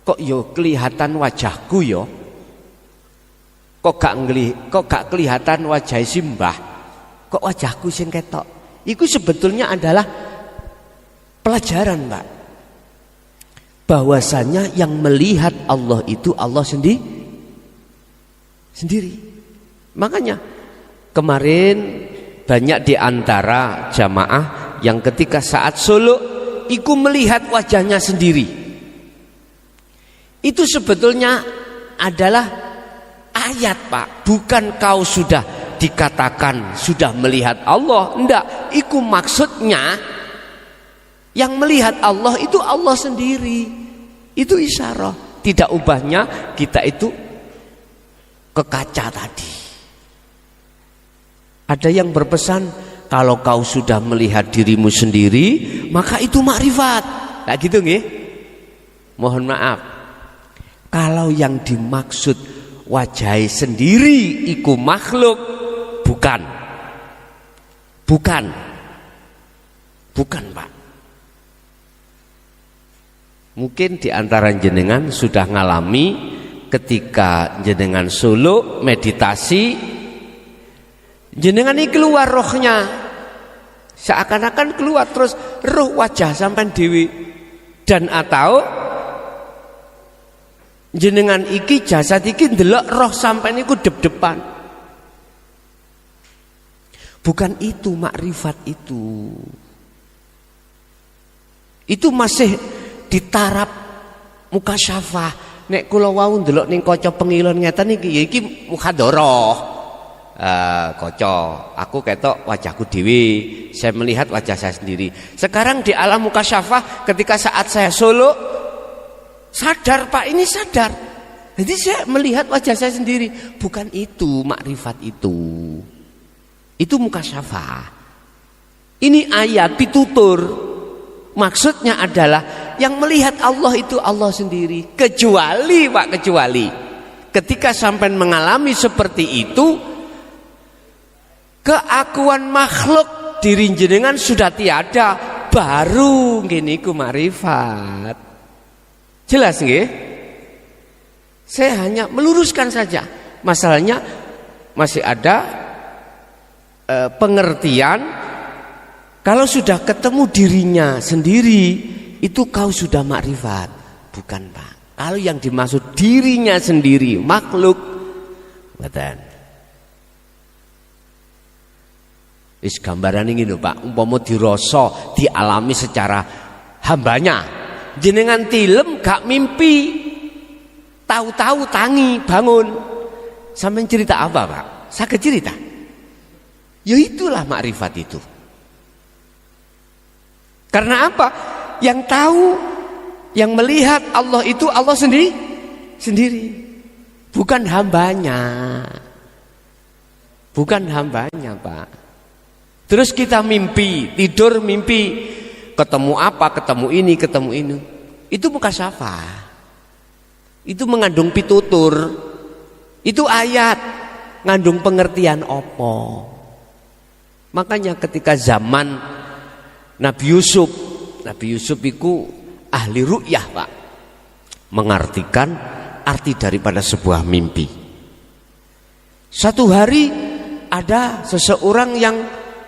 Kok yo kelihatan wajahku yo? Kok gak kelihatan wajah simbah? Kok wajahku sing ketok? Itu sebetulnya adalah pelajaran, Pak. Bahwasanya yang melihat Allah itu Allah Sendiri. Makanya kemarin banyak di antara jamaah yang ketika saat suluk iku melihat wajahnya sendiri. Itu sebetulnya adalah ayat, Pak. Bukan kau sudah dikatakan sudah melihat Allah. Enggak, iku maksudnya yang melihat Allah itu Allah sendiri. Itu isyarah. Tidak ubahnya kita itu ke kaca tadi. Ada yang berpesan, kalau kau sudah melihat dirimu sendiri, maka itu makrifat. Nah gitu nggih? Mohon maaf. Kalau yang dimaksud wajah sendiri iku makhluk, bukan. Bukan, Pak. Mungkin di antara jenengan sudah ngalami ketika jenengan suluk meditasi, jenengan ini keluar rohnya, seakan-akan keluar terus roh wajah sampai dewi, dan atau jenengan iki jasad iki ndelok roh sampai niku dep-depan. Bukan itu makrifat itu. Itu masih di taraf mukasyafah. Nek kula wau ndelok ning kaca pengilon ngeten iki ya iki mukhadharah. Kaca, aku ketok wajahku dewi, saya melihat wajah saya sendiri. Sekarang di alam mukasyafah ketika saat saya suluk sadar, Pak, ini sadar. Jadi saya melihat wajah saya sendiri. Bukan itu makrifat itu. Itu mukasyafah. Ini ayat pitutur. Maksudnya adalah yang melihat Allah itu Allah sendiri. Kecuali, Pak, kecuali ketika sampai mengalami seperti itu, keakuan makhluk diri jenengan sudah tiada, baru ngene iku makrifat. Jelas nggih? Saya hanya meluruskan saja. Masalahnya masih ada pengertian. Kalau sudah ketemu dirinya sendiri, itu kau sudah makrifat. Bukan, Pak. Kalau yang dimaksud dirinya sendiri, makhluk, betul. Is gambaran ini lho, Pak. Umpama dirasa, dialami secara hambanya. Jenengan tilem gak mimpi, tahu-tahu tangi bangun. Sampai cerita apa, Pak? Sakit cerita. Ya itulah makrifat itu. Karena apa? Yang tahu, yang melihat Allah itu Allah sendiri. Bukan hambanya. Bukan hambanya, Pak. Terus kita mimpi, tidur mimpi, ketemu apa, ketemu ini, ketemu ini. Itu mukasyafah. Itu mengandung pitutur. Itu ayat, ngandung pengertian apa. Makanya ketika zaman Nabi Yusuf itu ahli ru'yah, Pak. Mengartikan arti daripada sebuah mimpi. Satu hari ada seseorang yang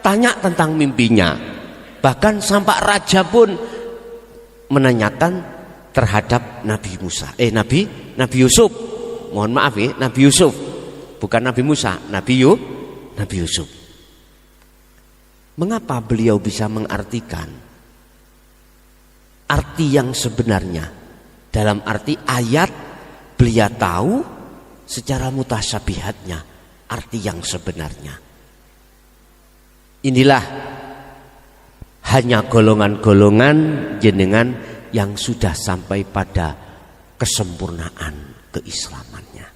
tanya tentang mimpinya. Bahkan sampai raja pun menanyakan terhadap Nabi Yusuf. Mohon maaf ya, Nabi Yusuf. Bukan Nabi Musa, Nabi Yusuf. Mengapa beliau bisa mengartikan arti yang sebenarnya? Dalam arti ayat beliau tahu secara mutasyabihatnya arti yang sebenarnya. Inilah hanya golongan-golongan jenengan yang sudah sampai pada kesempurnaan keislamannya.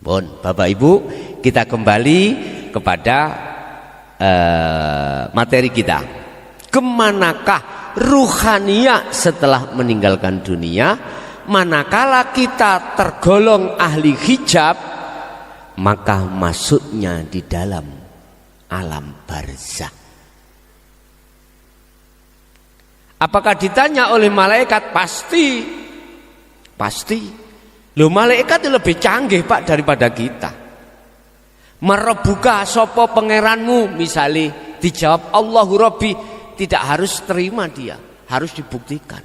Bon, Bapak Ibu, kita kembali kepada materi kita. Kemanakah ruhaniyah setelah meninggalkan dunia? Manakala kita tergolong ahli hijab, maka masuknya di dalam alam barzakh. Apakah ditanya oleh malaikat? Pasti. Loh, malaikat itu lebih canggih, Pak, daripada kita. Merebuka sopo pangeranmu, misalnya dijawab Allahu Rabbi, tidak harus terima dia, harus dibuktikan.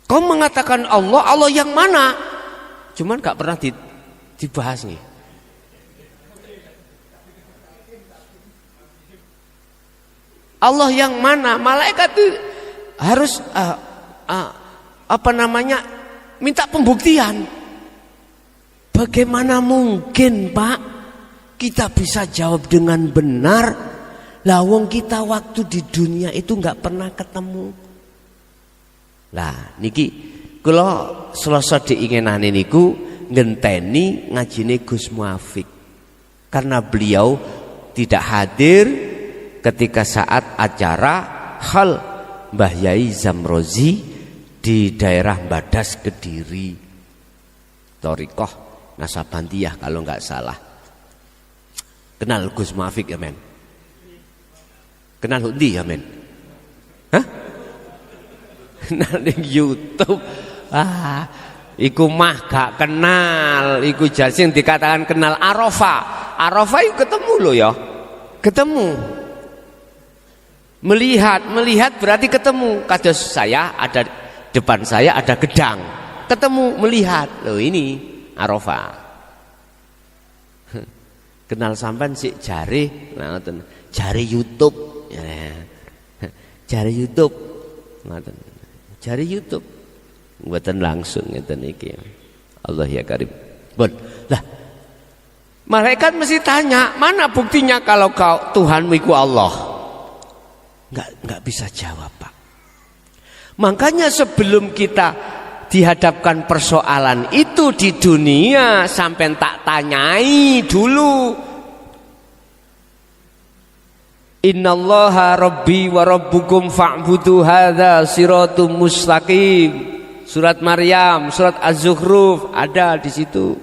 Kau mengatakan Allah yang mana? Cuman gak pernah dibahas nih. Allah yang mana? Malaikat itu harus minta pembuktian. Bagaimana mungkin, Pak, kita bisa jawab dengan benar? Lawang kita waktu di dunia itu nggak pernah ketemu. Lah niki kula selasa diinginane niku ngenteni ngajine Gus Muafik. Karena beliau tidak hadir ketika saat acara hal Mbah Yai Zamrozi di daerah Badas Kediri, Thorikoh Nasabandiyah kalau nggak salah. Kenal Gus Muafik ya men? Kenal Hundi ya men? Hah? Kenal di YouTube? Iku mah gak kenal. Iku jas sing dikatakan kenal Arafah. Arafah itu ketemu loh ya. Ketemu. Melihat berarti ketemu. Kados saya ada depan saya ada gedang. Ketemu melihat. Loh ini Arafah. Kenal sampean sik jare, jare YouTube. Jare YouTube. Ngoten. Jare YouTube. Mboten langsung ngeten iki. Allah ya karim. Bon. Lah malaikat mesti tanya, mana buktinya kalau kau Tuhanmu itu Allah? Enggak bisa jawab, Pak. Makanya sebelum kita dihadapkan persoalan itu di dunia, sampai tak tanyai dulu. Innallaha rabbi wa rabbukum fa'budu hadza siratum mustaqim. Surat Maryam, surat Az-Zukhruf ada di situ.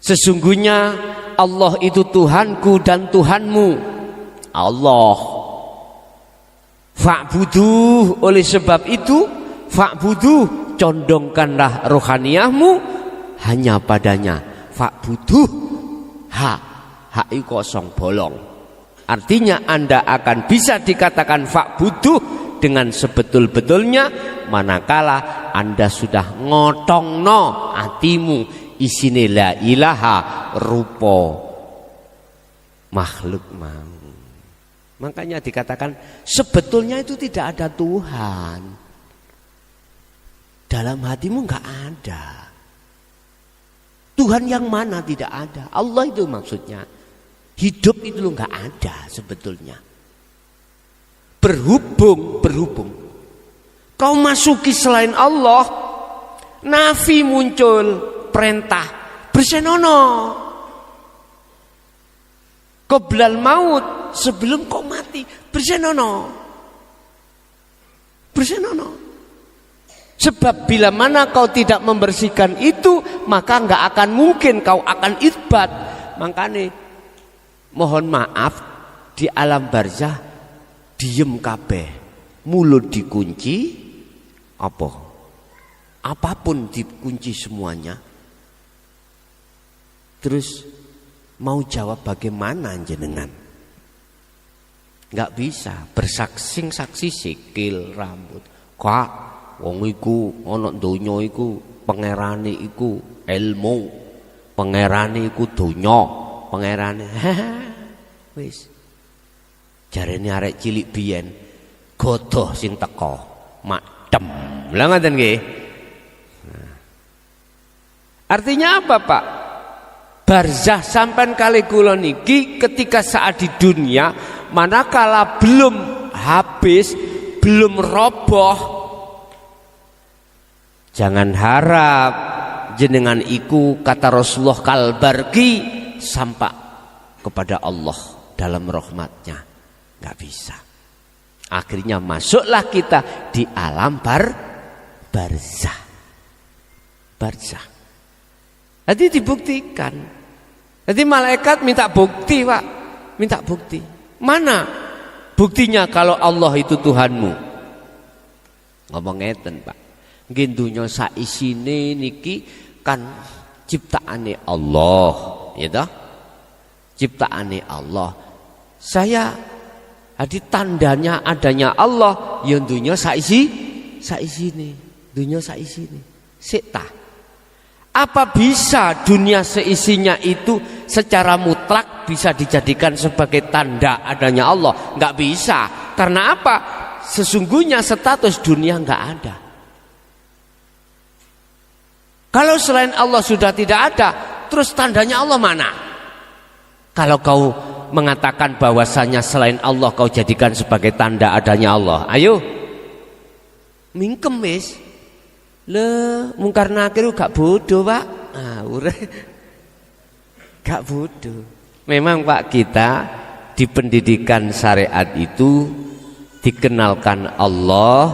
Sesungguhnya Allah itu Tuhanku dan Tuhanmu. Allah. Fa'budu, oleh sebab itu fa'budu, condongkanlah rohaniyahmu hanya padanya. Fa'budu, ha itu kosong bolong. Artinya Anda akan bisa dikatakan fa'budu dengan sebetul-betulnya manakala Anda sudah ngotongno atimu isine la ilaha rupa makhluk mau. Makanya dikatakan sebetulnya itu tidak ada Tuhan. Dalam hatimu enggak ada. Tuhan yang mana tidak ada? Allah itu maksudnya. Hidup itu lo enggak ada sebetulnya. Berhubung kau masuki selain Allah, nafi muncul, perintah bersenono qoblal maut, sebelum kau mati bersenono. Sebab bila mana kau tidak membersihkan itu, maka enggak akan mungkin kau akan isbat. Makanya mohon maaf, di alam barzah diem kabeh, mulut dikunci, apapun dikunci semuanya. Terus mau jawab bagaimana jenengan? Enggak bisa, bersaksi sikil rambut. Kak, wong iku ana donya iku pangerane iku ilmu, pangerane iku donya, pangerane. Wis. Jarene arek cilik biyen godoh sing teko, matem. Lah ngoten nggih. Artinya apa, Pak? Barzah sampean kali kula niki ketika saat di dunia manakala belum habis, belum roboh, jangan harap jenengan iku kata Rasulullah kalbarki sampai kepada Allah dalam rahmatnya. Nggak bisa. Akhirnya masuklah kita di alam barzah. Jadi dibuktikan. Jadi malaikat minta bukti, Pak. Minta bukti. Mana buktinya kalau Allah itu Tuhanmu? Ngomong ngeten, Pak. Nggih donya sak isine niki kan ciptaane Allah, ya toh? Ciptaane Allah. Saya jadi tandanya adanya Allah ya dunya saisine. Dunya saisine. Sik ta. Apa bisa dunia seisinya itu secara mutlak bisa dijadikan sebagai tanda adanya Allah? Enggak bisa. Karena apa? Sesungguhnya status dunia enggak ada. Kalau selain Allah sudah tidak ada, terus tandanya Allah mana? Kalau kau mengatakan bahwasanya selain Allah kau jadikan sebagai tanda adanya Allah, ayo mingkem wis. Le mungkar nakir gak bodoh, Pak. Gak bodoh. Memang Pak, kita di pendidikan syariat itu dikenalkan Allah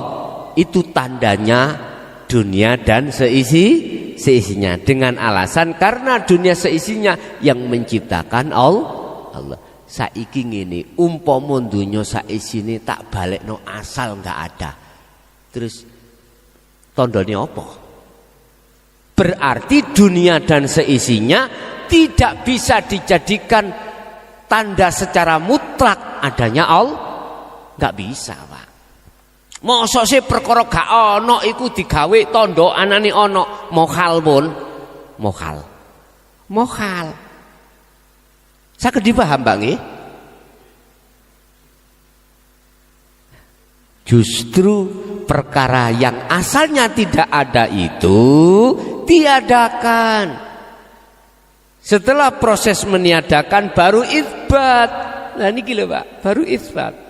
itu tandanya dunia dan seisinya dengan alasan karena dunia seisinya yang menciptakan Allah. Saiki ngene, umpama donya saisine tak balekno asal enggak ada. Terus tandane apa? Berarti dunia dan seisinya tidak bisa dijadikan tanda secara mutlak adanya Allah. Enggak bisa, Pak. Mosok sih perkara gak ana iku digawe tandha anane ana, mokhal pun. Mokhal. Saged dipaham, Pak nggih? Justru perkara yang asalnya tidak ada itu tiadakan. Setelah proses meniadakan baru itsbat. Nah niki lho Pak, baru itsbat.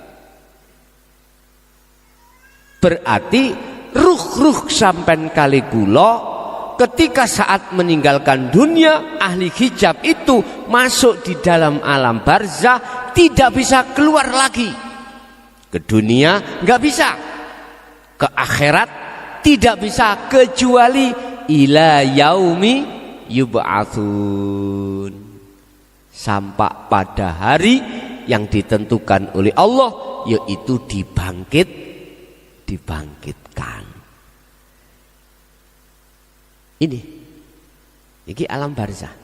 Berarti ruh sampean kali kula ketika saat meninggalkan dunia, ahli hijab itu masuk di dalam alam barzah, tidak bisa keluar lagi. Ke dunia nggak bisa, ke akhirat tidak bisa kecuali ila yaumi yub'atsun, sampai pada hari yang ditentukan oleh Allah, yaitu dibangkitkan. Ini alam barzah.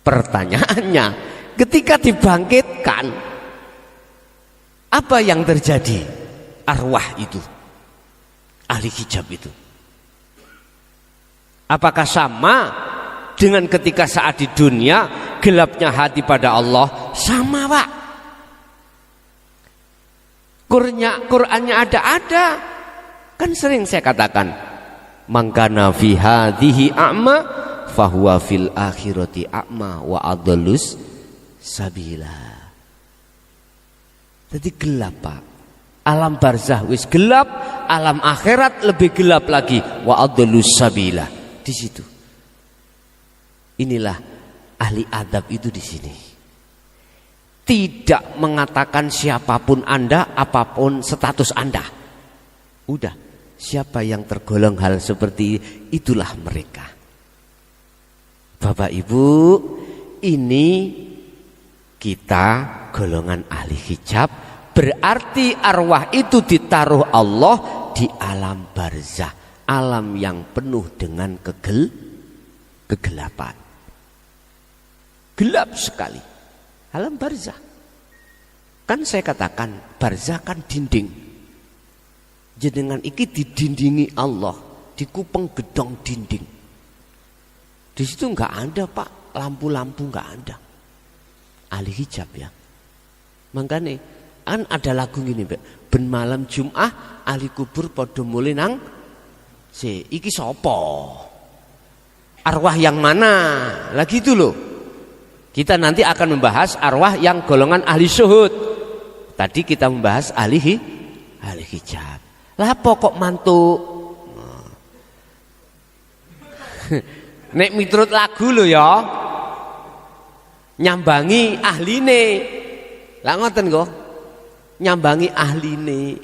Pertanyaannya, ketika dibangkitkan, apa yang terjadi? Arwah itu, ahli hijab itu, apakah sama dengan ketika saat di dunia gelapnya hati pada Allah? Sama, Pak. Qur'annya ada. Kan sering saya katakan, mangkana fi hadhihi a'ma fahuwa fil akhirati a'ma wa adallus sabila. Jadi gelap, Pak. Alam barzah wis gelap, alam akhirat lebih gelap lagi, wa adallus sabila. Di situ. Inilah ahli adab itu di sini. Tidak mengatakan siapapun Anda, apapun status Anda. Udah, siapa yang tergolong hal seperti itulah mereka. Bapak Ibu, ini kita golongan ahli hijab, berarti arwah itu ditaruh Allah di alam barzah, alam yang penuh dengan kegelapan. Gelap sekali alam barzah. Kan saya katakan barzah kan dinding. Jenengan iki didindingi Allah, dikupeng gedong dinding. Di situ enggak ada, Pak, lampu-lampu enggak ada. Ahli hijab ya. Makanya kan ada lagu gini, Pak. Ben malam Jum'ah ahli kubur padha mulih nang iki sapa? Arwah yang mana? Lagi itu loh. Kita nanti akan membahas arwah yang golongan ahli syuhud. Tadi kita membahas ahli hijab. Lah pokok mantuk. Nek miturut lagu lho ya. Nyambangi ahline. Lah ngoten kok. Nyambangi ahline.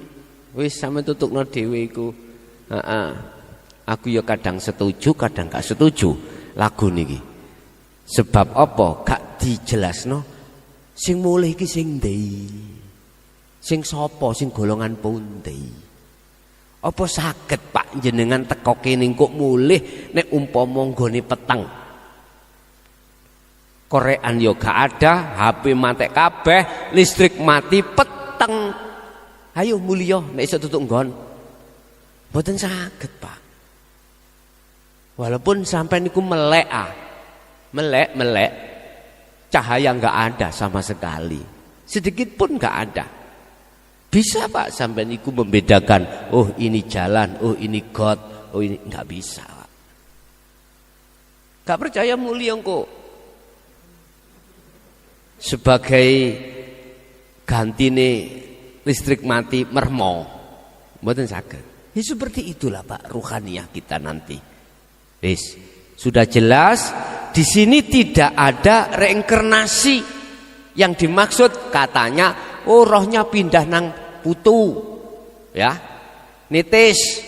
Wis sampe tutukno dhewe iku. Heeh. Aku ya kadang setuju, kadang gak setuju lagu niki. Sebab apa? Gak dijelasno sing mulih iki sing ndi? Sing sapa, sing golongan pundi? Apa saged Pak jenengan teko kene kok mulih nek umpama nggone peteng? Korean yo gak ada, HP mati kabeh, listrik mati, peteng. Ayo mulya nek iso tutuk nggon. Mboten saged, Pak. Walaupun sampai niku melek. Cahaya nggak ada sama sekali, sedikit pun nggak ada. Bisa Pak sampai niku membedakan, oh ini jalan, oh ini God, oh ini nggak bisa Pak. Nggak percaya mulia kok. Sebagai gantine listrik mati mermo, mboten saged. Ya seperti itulah Pak ruhaniyah kita nanti. Wis, sudah jelas di sini tidak ada reinkarnasi. Yang dimaksud katanya, oh rohnya pindah nang putu, ya, nitis,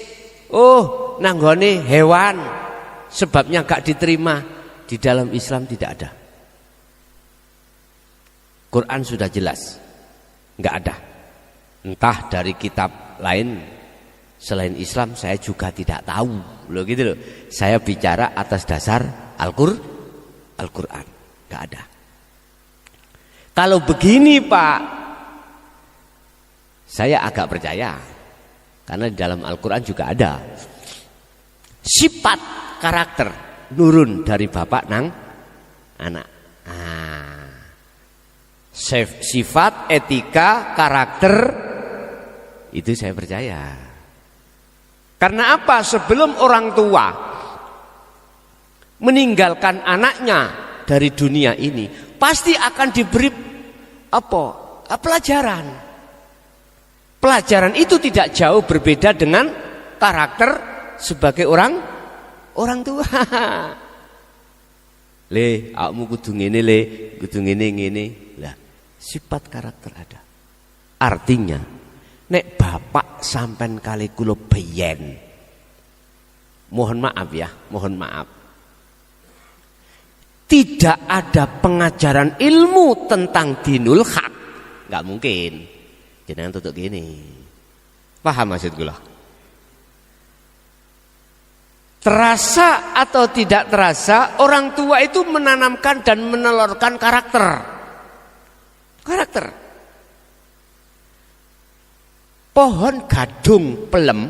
oh nanggone hewan, sebabnya gak diterima. Di dalam Islam tidak ada. Quran sudah jelas, nggak ada. Entah dari kitab lain selain Islam saya juga tidak tahu, loh gitu loh. Saya bicara atas dasar Al-Quran, nggak ada. Kalau begini Pak, saya agak percaya, karena di dalam Al-Quran juga ada sifat karakter nurun dari bapak nang anak. Sifat, etika, karakter itu saya percaya. Karena apa? Sebelum orang tua meninggalkan anaknya dari dunia ini, pasti akan diberi apa? Pelajaran. Pelajaran itu tidak jauh berbeda dengan karakter sebagai orang tua. Le, awakmu kudu ngene le, kudu ngene. Lah, sifat karakter ada. Artinya, nek bapak sampean kali kula beyen. Mohon maaf ya, mohon maaf. Tidak ada pengajaran ilmu tentang dinul haq. Enggak mungkin. Jenengan tutuk gini. Paham maksud kula? Terasa atau tidak terasa, orang tua itu menanamkan dan menelurkan karakter. Karakter. Pohon gadung pelem,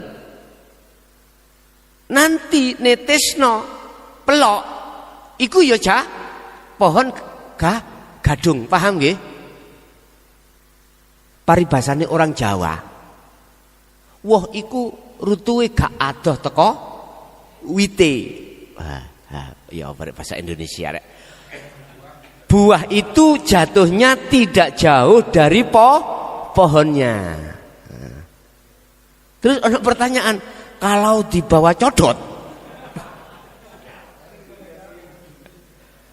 nanti netisno pelok, iku ya pohon gadung, paham nggih? Paribasane orang Jawa. Wah, iku rutuhe gak adoh teko wite. Ya bahasa Indonesia rek. Buah itu jatuhnya tidak jauh dari pohonnya. Terus ada pertanyaan, kalau dibawa codot?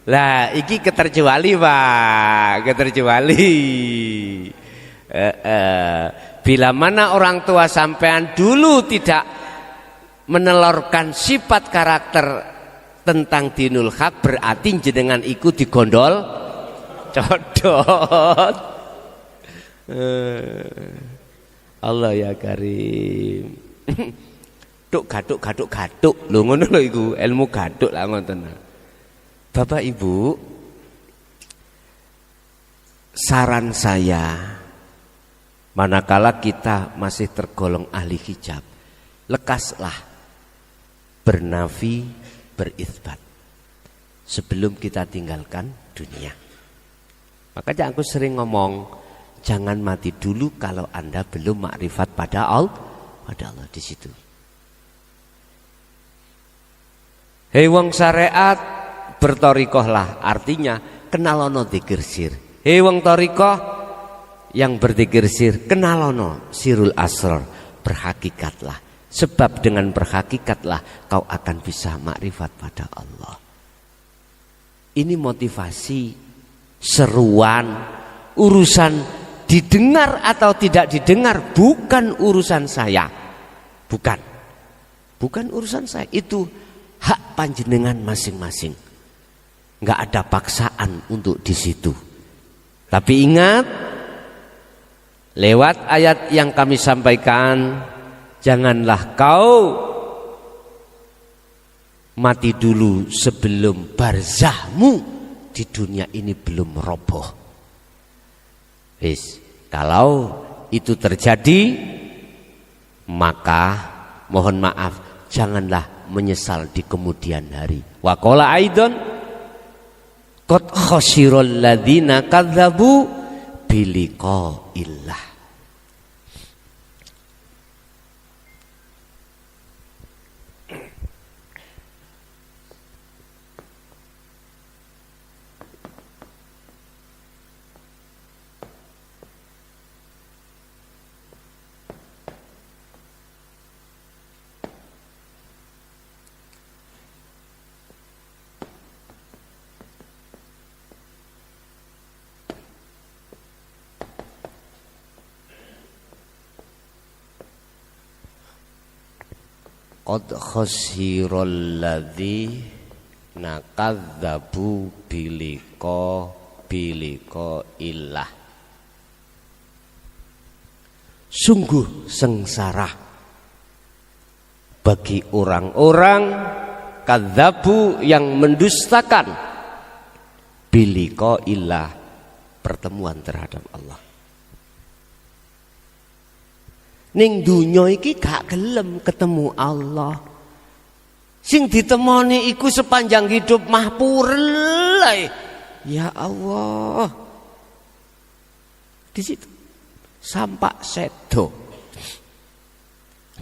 Lah, iki keterkecuali Pak, keterkecuali. Bila mana orang tua sampean dulu tidak menelurkan sifat karakter tentang dinul haq, berarti jenengan iku digondol codot. Allah ya karim. Gatuk lho, ngono lho iku, ilmu gatuk lah ngoten. Bapak Ibu, saran saya, manakala kita masih tergolong ahli hijab, lekaslah bernafi, berizbat sebelum kita tinggalkan dunia. Makanya aku sering ngomong, jangan mati dulu kalau Anda belum makrifat pada Allah di situ. Hei wong syariat, bertorikohlah, artinya kenalono dzikir sir. Hei wong torikoh yang berzikir sir, kenalono sirul asrar, berhakikatlah. Sebab dengan berhakikatlah kau akan bisa makrifat pada Allah. Ini motivasi, seruan, urusan didengar atau tidak didengar bukan urusan saya. Bukan urusan saya. Itu hak panjenengan masing-masing. Enggak ada paksaan untuk di situ. Tapi ingat, lewat ayat yang kami sampaikan, janganlah kau mati dulu sebelum barzahmu di dunia ini belum roboh. Wis, kalau itu terjadi, maka mohon maaf, janganlah menyesal di kemudian hari. Wa qala aidon, Qad khasiral ladzina kadzabu biliqa'illah. Qad khasiral ladzina kadzabu biliqa'illah. Sungguh sengsara bagi orang-orang kadzabu yang mendustakan biliqa'illah, pertemuan terhadap Allah. Ning dunya iki gak gelem ketemu Allah. Sing ditemoni iku sepanjang hidup mah purel ae. Ya Allah. Di situ sampak sedo.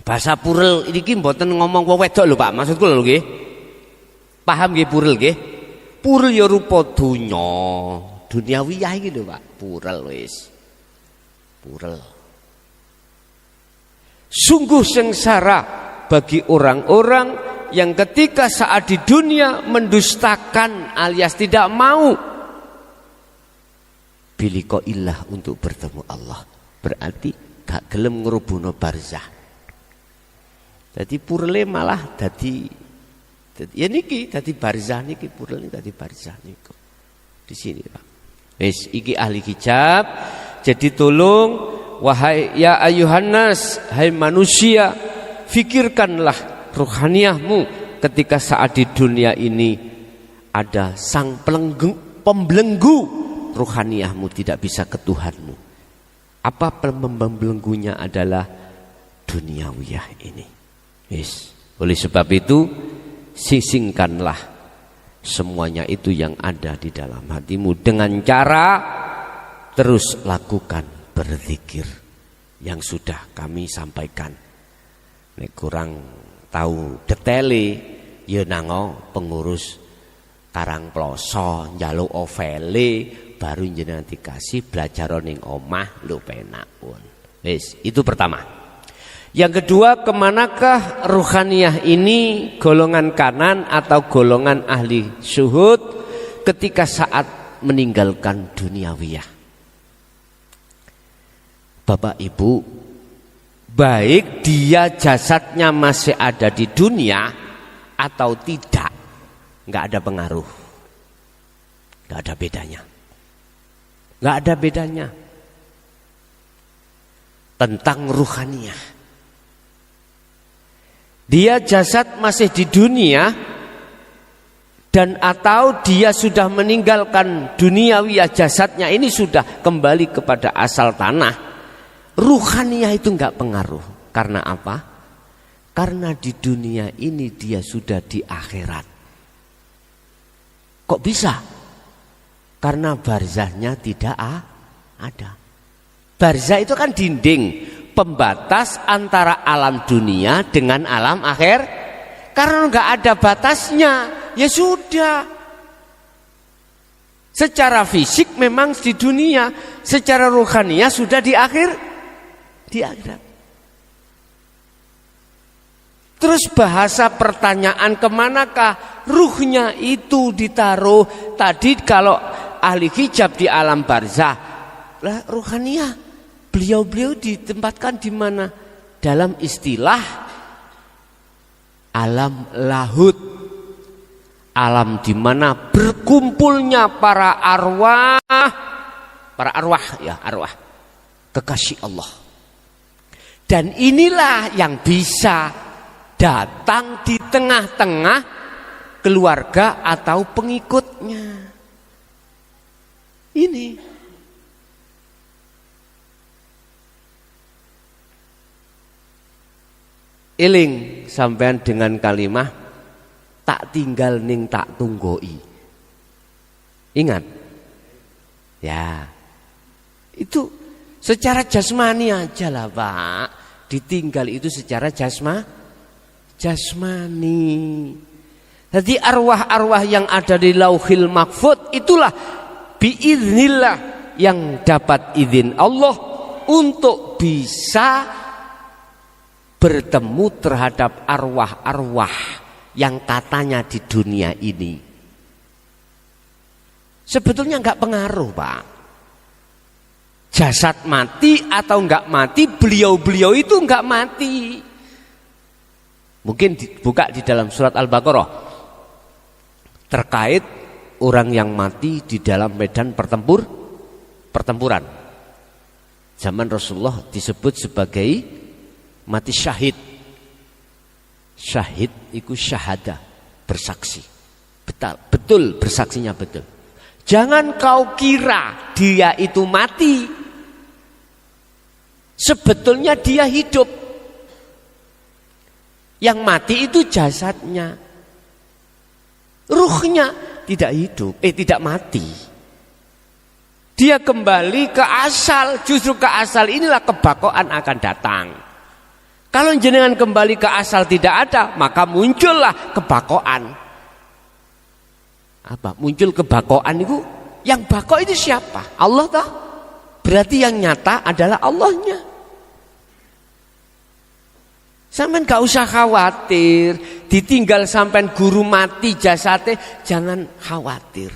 Bahasa purel iki mboten ngomong wong wedok lho Pak, maksudku lho nggih. Paham nggih purel nggih? Purel ya rupa dunya, duniawiyah iki lho Pak, purel wis. Purel. Sungguh sengsara bagi orang-orang yang ketika saat di dunia mendustakan alias tidak mau biliqa'illah, untuk bertemu Allah. Berarti gak gelem ngerubuno barzah. Jadi purle malah dadi ya niki dadi barzah niki, purle dadi barzah niku. Di sini Pak. Wis iki ahli hijab. Jadi tolong wahai ya ayuhan nas, hai manusia, fikirkanlah ruhaniyahmu ketika saat di dunia ini ada sang pembelenggu ruhaniyahmu tidak bisa ke Tuhanmu. Apa pembelenggunya adalah duniawiyah ini. Yes. Oleh sebab itu sisingkanlah semuanya itu yang ada di dalam hatimu dengan cara terus lakukan berzikir yang sudah kami sampaikan. Nek kurang tahu detaile ya nango pengurus Karangploso njaluk ovele baru jenengan dikasih belajar ning omah lho penak pun. Wis, itu pertama. Yang kedua, kemanakah ruhaniyah ini, golongan kanan atau golongan ahli syuhud ketika saat meninggalkan duniawiyah? Bapak Ibu, baik dia jasadnya masih ada di dunia atau tidak, nggak ada pengaruh, nggak ada bedanya, nggak ada bedanya tentang ruhaniyah. Dia jasad masih di dunia dan atau dia sudah meninggalkan duniawiyah, jasadnya ini sudah kembali kepada asal tanah. Ruhaniyah itu enggak pengaruh. Karena apa? Karena di dunia ini dia sudah di akhirat. Kok bisa? Karena barzahnya tidak ada. Barzah itu kan dinding pembatas antara alam dunia dengan alam akhir. Karena enggak ada batasnya, ya sudah. Secara fisik memang di dunia, secara ruhaniyah sudah di akhirat. Terus bahasa pertanyaan kemanakah ruhnya itu ditaruh? Tadi kalau ahli hijab di alam barzah, lah ruhaniyah beliau-beliau ditempatkan di mana? Dalam istilah alam lahut, alam di mana berkumpulnya para arwah ya, arwah kekasih Allah. Dan inilah yang bisa datang di tengah-tengah keluarga atau pengikutnya. Ini eling sampean dengan kalimah tak tinggal ning tak tunggoi. Ingat? Ya. Itu secara jasmani aja lah Pak. Ditinggal itu secara jasmani. Jadi arwah-arwah yang ada di Lauhil Mahfuz itulah biiznillah yang dapat izin Allah untuk bisa bertemu terhadap arwah-arwah yang katanya di dunia ini. Sebetulnya enggak pengaruh Pak. Jasad mati atau enggak mati, beliau-beliau itu enggak mati. Mungkin dibuka di dalam surat Al-Baqarah terkait orang yang mati di dalam medan pertempuran. Zaman Rasulullah disebut sebagai mati syahid. Syahid itu syahada, bersaksi. Betul bersaksinya betul. Jangan kau kira dia itu mati. Sebetulnya dia hidup. Yang mati itu jasadnya. Ruhnya tidak hidup, tidak mati. Dia kembali ke asal. Justru ke asal inilah kebakoan akan datang. Kalau jenengan kembali ke asal tidak ada, maka muncullah kebakoan. Apa? Muncul kebakoan itu. Yang bako itu siapa? Allah toh? Berarti yang nyata adalah Allahnya. Sampean gak usah khawatir ditinggal sampean guru mati jasate, jangan khawatir.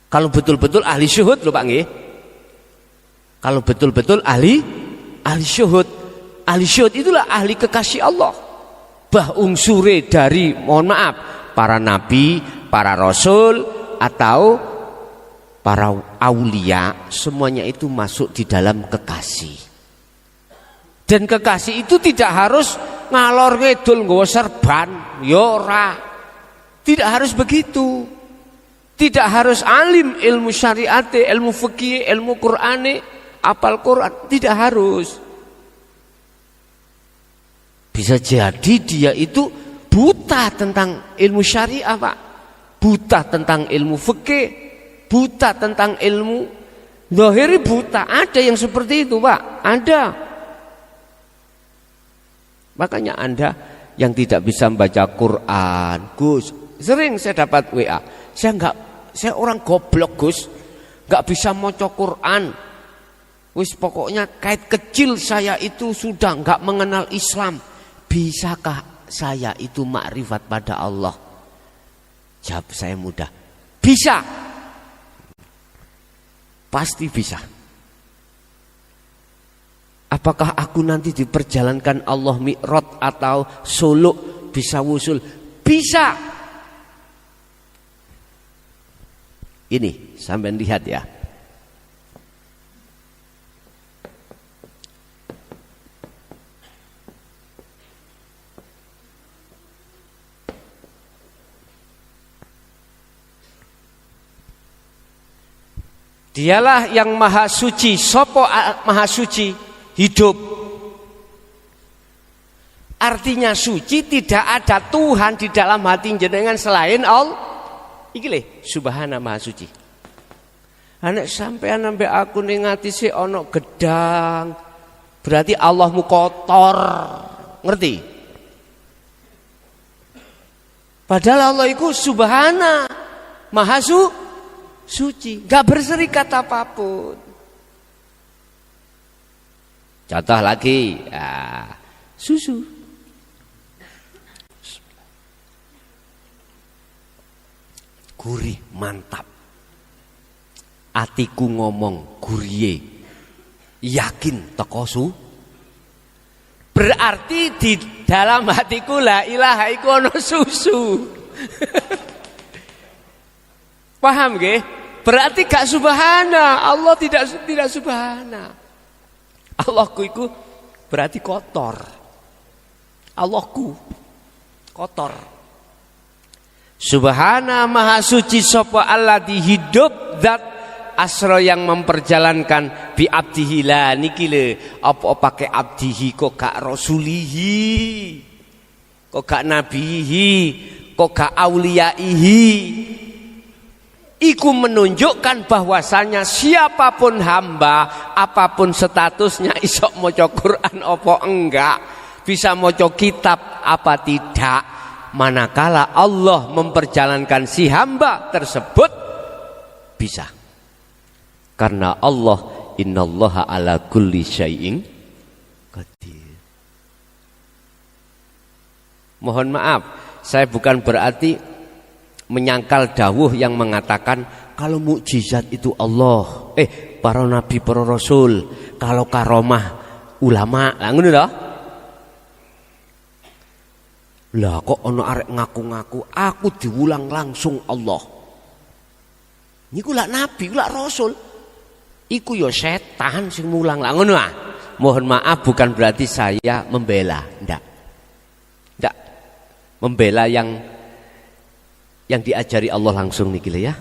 Kalau betul-betul ahli syuhud lho Pak nggih. Kalau betul-betul ahli syuhud. Ahli syuhud itulah ahli kekasih Allah. Bah unsure dari mohon maaf para nabi, para rasul atau para aulia, semuanya itu masuk di dalam kekasih. Dan kekasih itu tidak harus ngalor ngidul nggawa serban, ya ora. Tidak harus begitu. Tidak harus alim ilmu syariat, ilmu fikih, ilmu Qur'ane, apal Quran, tidak harus. Bisa jadi dia itu buta tentang ilmu syariah, Pak. Buta tentang ilmu fikih, buta tentang ilmu zahiri, buta. Ada yang seperti itu, Pak. Ada. Makanya Anda yang tidak bisa membaca Quran, Gus, sering saya dapat WA. Saya orang goblok, Gus. Enggak bisa maca Quran. Wis pokoknya kait kecil saya itu sudah enggak mengenal Islam. Bisakah saya itu makrifat pada Allah? Jawab saya mudah. Bisa. Pasti bisa. Apakah aku nanti diperjalankan Allah Mi'raj atau suluk bisa wusul? Bisa. Ini sampai lihat ya. Dialah yang maha suci. Sopo maha suci? Hidup. Artinya suci, tidak ada Tuhan di dalam hati jenengan selain Allah. Iki le, subhana maha suci. Anak sampean sampai aku ning ati sik ana gedang. Berarti Allahmu kotor. Ngerti? Padahal Allah itu subhana, maha suci, enggak berserikat apapun. Contoh lagi, ya, susu. Gurih, mantap. Atiku ngomong guriye, yakin teko su. Berarti di dalam hatiku la ilaha iku ono susu. Paham nggih? Berarti gak subhana, Allah tidak subhana. Allahku itu berarti kotor. Allahku kotor. Subhana maha suci sapa alladzi hidup zat asra yang memperjalankan bi abdihi la niki le apa pakai abdihi kok gak rasulihi, kok gak nabihi, kok gak auliyaihi. Iku menunjukkan bahwasanya siapapun hamba, apapun statusnya, isok maca Quran apa enggak, bisa maca kitab apa tidak, manakala Allah memperjalankan si hamba tersebut bisa. Karena Allah, innallaha ala kulli syai'in qadir. Mohon maaf, saya bukan berarti menyangkal dawuh yang mengatakan kalau mukjizat itu Allah, para nabi, para rasul, kalau karomah ulama, lah ngono lho. Lah kok ono arek ngaku-ngaku aku diulang langsung Allah. Niku lak nabi, lak rasul. Iku yo setan sing mulang, lah ngono ah. Mohon maaf, bukan berarti saya membela, ndak. Ndak. Membela yang diajari Allah langsung nih ya.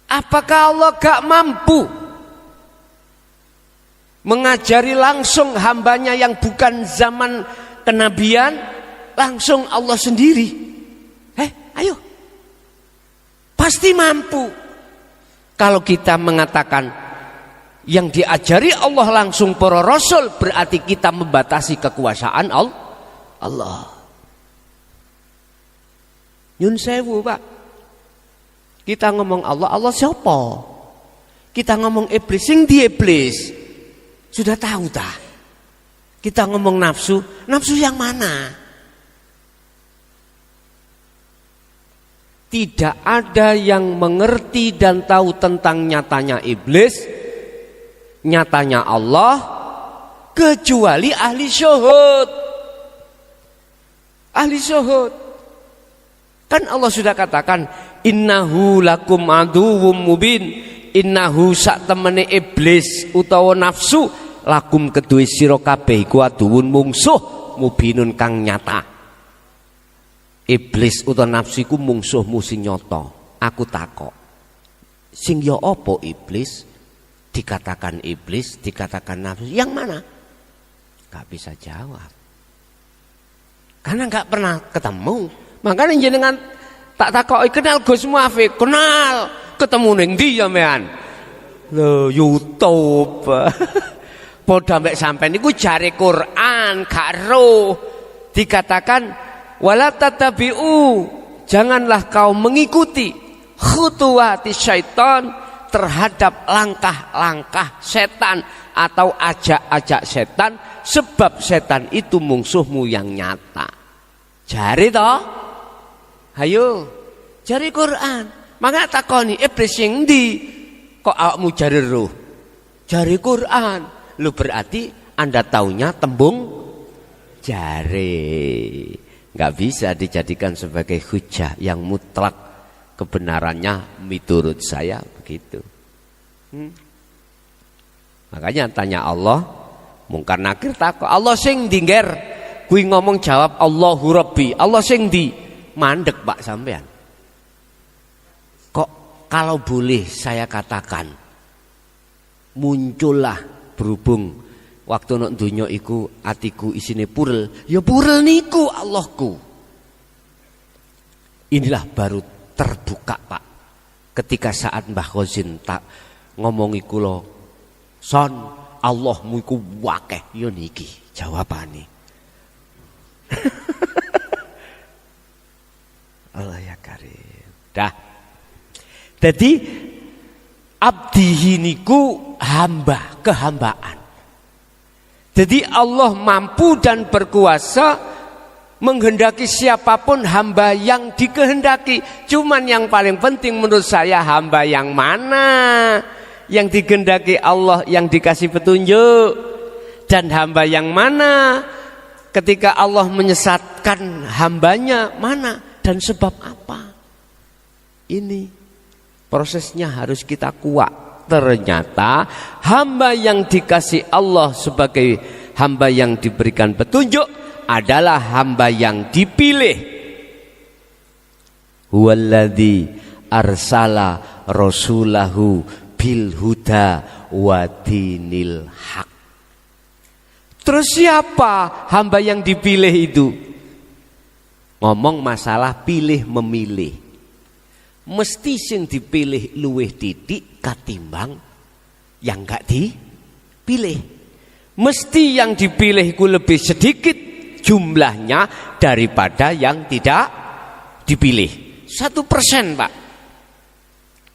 Apakah Allah gak mampu mengajari langsung hambanya yang bukan zaman kenabian, langsung Allah sendiri? Ayo, pasti mampu. Kalau kita mengatakan yang diajari Allah langsung para rasul, berarti kita membatasi kekuasaan Allah. Nyun sewu Pak, kita ngomong Allah, Allah siapa? Kita ngomong iblis, sing di iblis sudah tahu dah. Kita ngomong nafsu, nafsu yang mana? Tidak ada yang mengerti dan tahu tentang nyatanya iblis, nyatanya Allah, kecuali ahli syuhud. Ahli syuhud. Kan Allah sudah katakan innahu lakum aduwwum mubin, innahu sak temene iblis utawa nafsu lakum kedue sira kabeh iku aduwun mungsuh mubinun kang nyata. Iblis utawa nafsu iku mungsuhmu sing nyata. Aku takok, sing ya apa iblis? Dikatakan iblis, dikatakan nafsu, yang mana? Gak bisa jawab karena gak pernah ketemu. Makanya jenengan tak takoki kenal Gus Muafiq, kenal, ketemu ning ndi sampean? Lho YouTube. Padha mek sampean niku jare Quran gak roh. Dikatakan wala tatabi'u, janganlah kau mengikuti khutuwati syaitan, terhadap langkah-langkah setan atau ajak-ajak setan, sebab setan itu musuhmu yang nyata. Jare toh? Hayo, jari Quran. Maka takoni iblis sing ndi? Kok awakmu jari roh? Jari Quran. Lu berarti Anda taunya tembung jari. Enggak bisa dijadikan sebagai hujah yang mutlak kebenarannya menurut saya begitu. Makanya tanya Allah, mungkar nakir takok, Allah sing ndi ngger? Kuwi ngomong jawab Allahu Rabbi. Allah sing ndi? Mandek Pak sampean. Kok kalau boleh saya katakan, muncullah berhubung waktu nek donya iku atiku isine purel, ya purel niku Allahku. Inilah baru terbuka Pak, ketika saat Mbah Khozin tak ngomongi kula, son Allahmu iku wakeh, ya niki jawabane. Allah ya karim. Dah. Jadi abdihi niku hamba, kehambaan. Jadi Allah mampu dan berkuasa menghendaki siapapun hamba yang dikehendaki. Cuman yang paling penting menurut saya hamba yang mana yang dikehendaki Allah, yang dikasih petunjuk, dan hamba yang mana ketika Allah menyesatkan hambanya mana dan sebab apa. Ini prosesnya harus kita kuat. Ternyata hamba yang dikasih Allah sebagai hamba yang diberikan petunjuk adalah hamba yang dipilih. Huwaladzi arsala rasulahu bil huda wa dinil haq. Terus siapa hamba yang dipilih itu? Ngomong masalah pilih memilih. mesti sing dipilih luwih titik katimbang yang gak dipilih. Mesti yang dipilih itu lebih sedikit jumlahnya daripada yang tidak dipilih. 1%, Pak.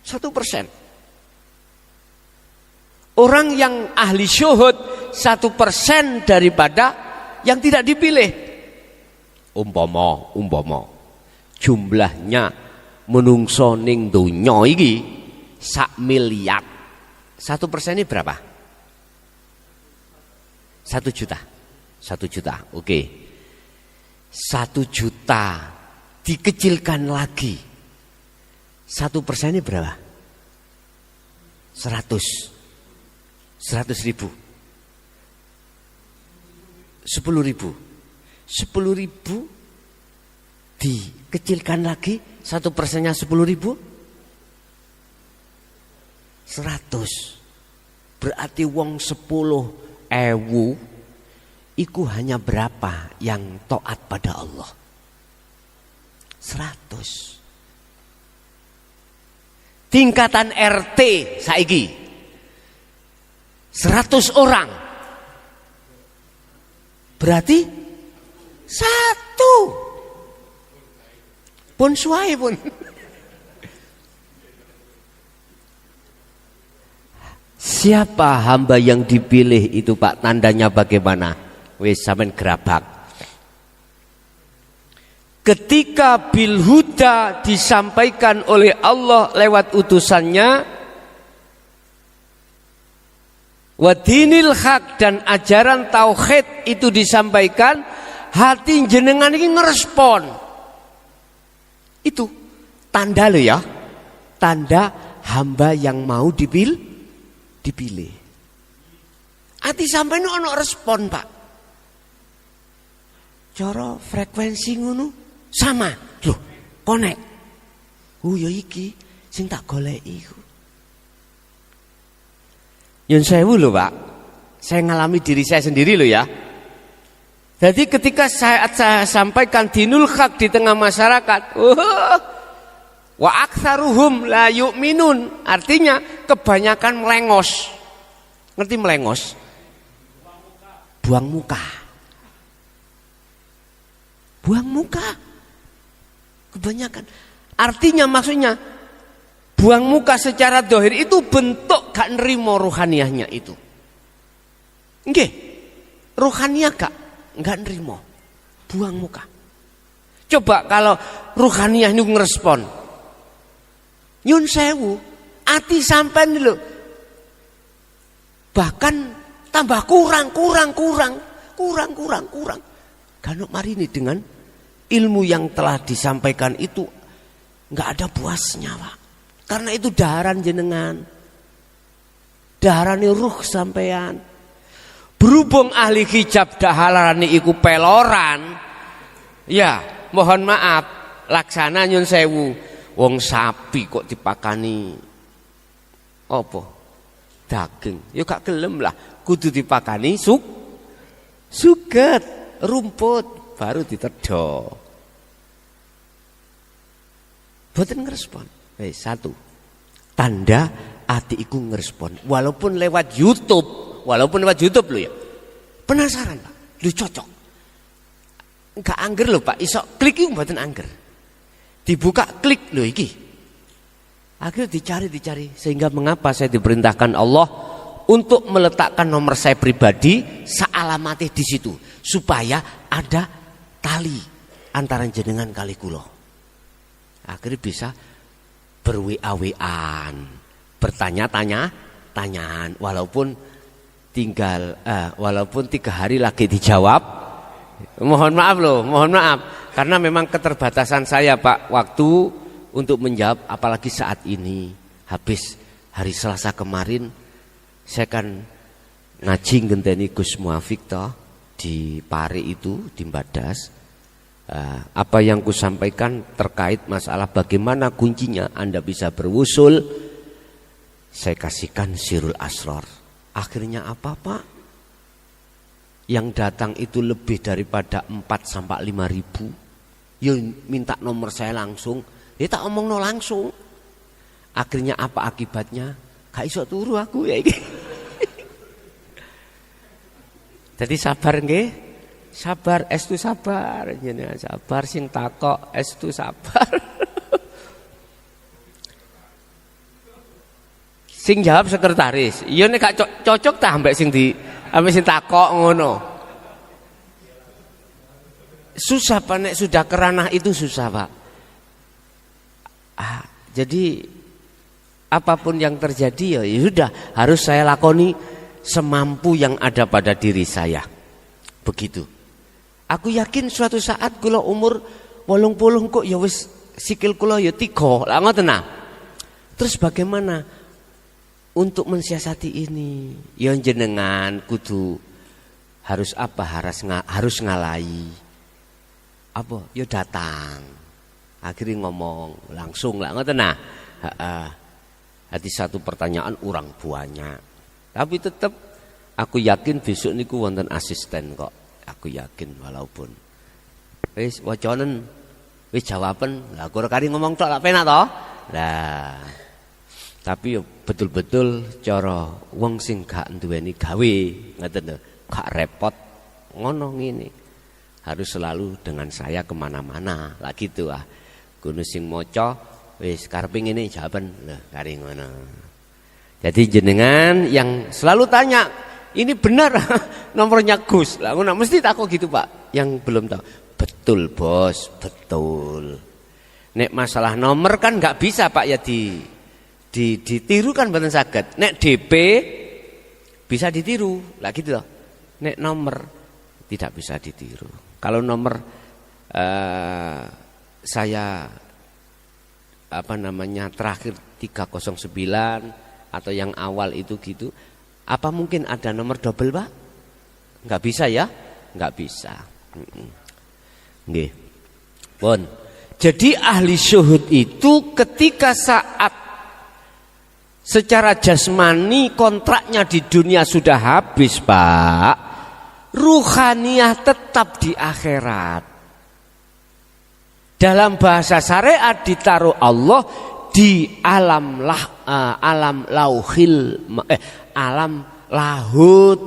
1%. Orang yang ahli syuhud 1% daripada yang tidak dipilih. Umpama jumlahnya menungso ning donya iki 1 miliar. 1% ini berapa? 1 juta. 1 juta. Oke. 1 juta dikecilkan lagi. 1% ini berapa? 100 ribu. 10 ribu. 10 ribu dikecilkan lagi. 1%-nya 10 ribu. 100. Berarti wong 10.000 iku hanya berapa yang taat pada Allah? 100. Tingkatan RT saiki 100 orang. Berarti 1. Pun suai pun. Siapa hamba yang dipilih itu, Pak? Tandanya bagaimana? Wis sampean gerabak. Ketika bil huda disampaikan oleh Allah lewat utusannya, wa dinil haq dan ajaran tauhid itu disampaikan, hati jenengan ini ngerespon. Itu tanda lo ya, tanda hamba yang mau dipilih. Hati sampai ini ono respon, Pak. Cara frekuensi ngono sama, loh, connect. Ya iki sing tak goleki iku. Nyun sewu lho, Pak. Saya ngalami diri saya sendiri loh ya. Jadi ketika saya sampaikan dinul haq di tengah masyarakat, wa aktsaruhum la yu'minun, artinya kebanyakan melengos. Ngerti melengos? Buang muka. Buang muka. Kebanyakan. Artinya maksudnya buang muka secara dohir itu bentuk gak nerimo ruhaniyahnya itu. Nggih. Ruhaniyah gak nerimo. Buang muka. Coba kalau ruhaniyah ini ngerespon. Nyun sewu, ati sampean lho. Bahkan tambah kurang. Karena mari ini dengan ilmu yang telah disampaikan itu enggak ada puasnya, Pak. Karena itu daharan jenengan. Daharane ruh sampean. Berhubung ahli hijab daharane iku peloran. Ya, mohon maaf, laksana nyun sewu. Wong sapi kok dipakani apa? Daging. Ya gak gelem lah. Kudu dipakani suget, rumput baru ditedho. Boten ngerespon. Satu. Tanda ati iku ngerespon. Walaupun lewat YouTube lho ya. Penasaran, Pak. Lu cocok. Enggak angger lho, Pak. Iso klik iku mboten angger. Dibuka klik loh iki. Akhirnya dicari sehingga mengapa saya diperintahkan Allah untuk meletakkan nomor saya pribadi sealamatnya di situ supaya ada tali antara jenengan kali kula. Akhirnya bisa berwa-waan, bertanya-tanyaan walaupun 3 hari lagi dijawab. Mohon maaf karena memang keterbatasan saya, Pak, waktu untuk menjawab, apalagi saat ini habis hari Selasa kemarin saya kan ngaji ngenteni Gus Muafik toh di Pare itu di Mbadas. Apa yang ku sampaikan terkait masalah bagaimana kuncinya Anda bisa berwusul, saya kasihkan Sirul Asrar. Akhirnya apa, Pak? Yang datang itu lebih daripada 4 sampai 5 ribu. Ya minta nomor saya langsung Ya tak omongno langsung. Akhirnya apa akibatnya? Gak iso turu aku ya iki. Jadi sabar nggih. Sabar, estu sabar. Jenengan sabar sing takok, estu sabar. Sing jawab sekretaris. Iya nek gak cocok ta ambek sing takok ngono. Susah Pak nek sudah keranah itu susah Pak. Jadi apapun yang terjadi ya sudah harus saya lakoni semampu yang ada pada diri saya. Begitu. Aku yakin suatu saat kula umur 80 kok ya wis sikil kula ya 3. Lah ngoten nah. Terus bagaimana untuk mensiasati ini? Ya jenengan kudu harus apa? Harus ngalai. Apa? Ya datang. Akhirnya ngomong langsung lah ngoten nah. Hati satu pertanyaan orang banyak. Tapi tetap aku yakin besok niku wonten asisten kok. Aku yakin walaupun wis wacanen wis jawaban lah kok kari ngomong tok lak penak to. Lah tapi yo betul-betul cara wong sing gak duweni gawe ngoten lho, gak repot ngono ngene. Harus selalu dengan saya kemana-mana lah gitu ah. Kudu sing maca wis karepe ngene jawaban lho kari ngono. Jadi jenengan yang selalu tanya ini benar nomornya Gus lah ngono mesti takut gitu Pak yang belum tahu. Betul bos, betul. Nek masalah nomor kan nggak bisa Pak ya ditiru kan mboten saged. Nek DP bisa ditiru lah gitu loh. Nek nomor tidak bisa ditiru. Kalau nomor saya apa namanya terakhir 309 atau yang awal itu gitu, apa mungkin ada nomor double Pak? Nggak bisa ya? Nggak bisa. Nggih. Pun. Jadi ahli syuhud itu ketika saat secara jasmani kontraknya di dunia sudah habis Pak, ruhaniyah tetap di akhirat. Dalam bahasa syariat ditaruh Allah di alam lauhil alam lahut,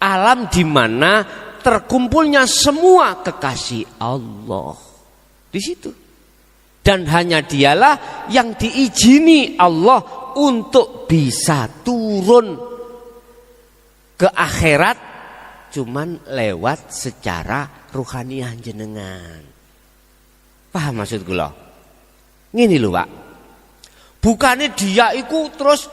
alam di mana terkumpulnya semua kekasih Allah di situ. Dan hanya dialah yang diizini Allah untuk bisa turun ke akhirat cuman lewat secara ruhaniyah jenengan. Paham maksud kula? Ngene lho Pak. Bukane dia iku terus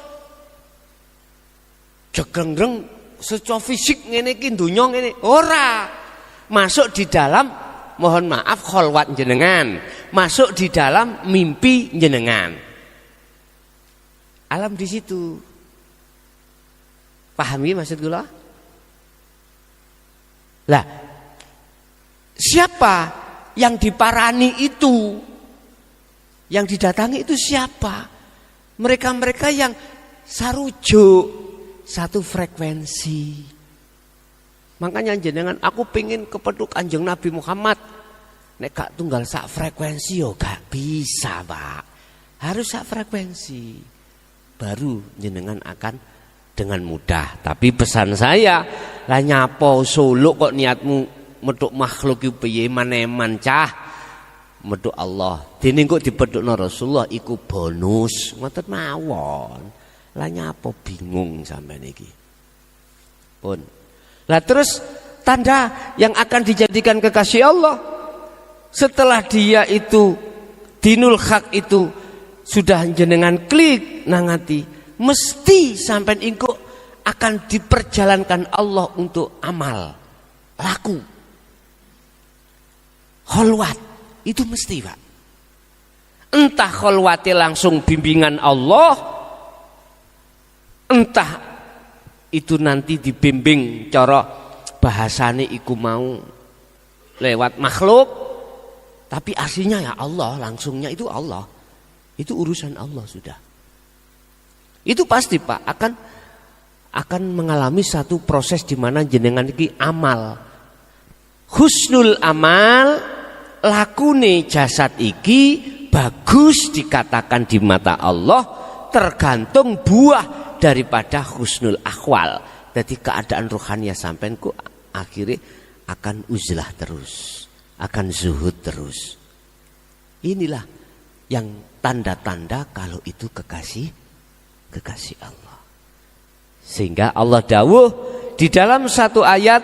jegengreng secara fisik ngene iki donya ngene. Ora. Masuk di dalam mohon maaf kholwat jenengan, masuk di dalam mimpi jenengan. Alam di situ. Pahami maksud kula? Lah, siapa yang diparani itu? Yang didatangi itu siapa? Mereka-mereka yang sarujuk, satu frekuensi. Makanya jenengan aku pengen kepethuk Kanjeng Nabi Muhammad. Nek gak tunggal sak frekuensi yo gak bisa, Pak. Harus sak frekuensi. Baru jenengan akan dengan mudah. Tapi pesan saya, lah nyapo Solo kok niatmu medhuk makhluk iki piye maneman cah? Medhuk Allah. Dene kok dipedhukno Rasulullah iku bonus. Ngoten mawon. Lah nyapo bingung sampean iki. Pun. Lah terus tanda yang akan dijadikan kekasih Allah setelah dia itu dinul hak itu sudah jenengan klik nangati, mesti sampean engko akan diperjalankan Allah untuk amal laku kholwat itu mesti Pak. Entah kholwate langsung bimbingan Allah, entah itu nanti dibimbing cara bahasane iku mau lewat makhluk, tapi aslinya ya Allah, langsungnya itu Allah. Itu urusan Allah sudah. Itu pasti Pak akan mengalami satu proses di mana jenengan iki amal. Husnul amal lakune jasad iki bagus dikatakan di mata Allah tergantung buah daripada husnul akhwal. Jadi keadaan rohania sampean ku akhirnya akan uzlah terus, akan zuhud terus. Inilah yang tanda-tanda kalau itu kekasih Allah. Sehingga Allah dawuh di dalam satu ayat,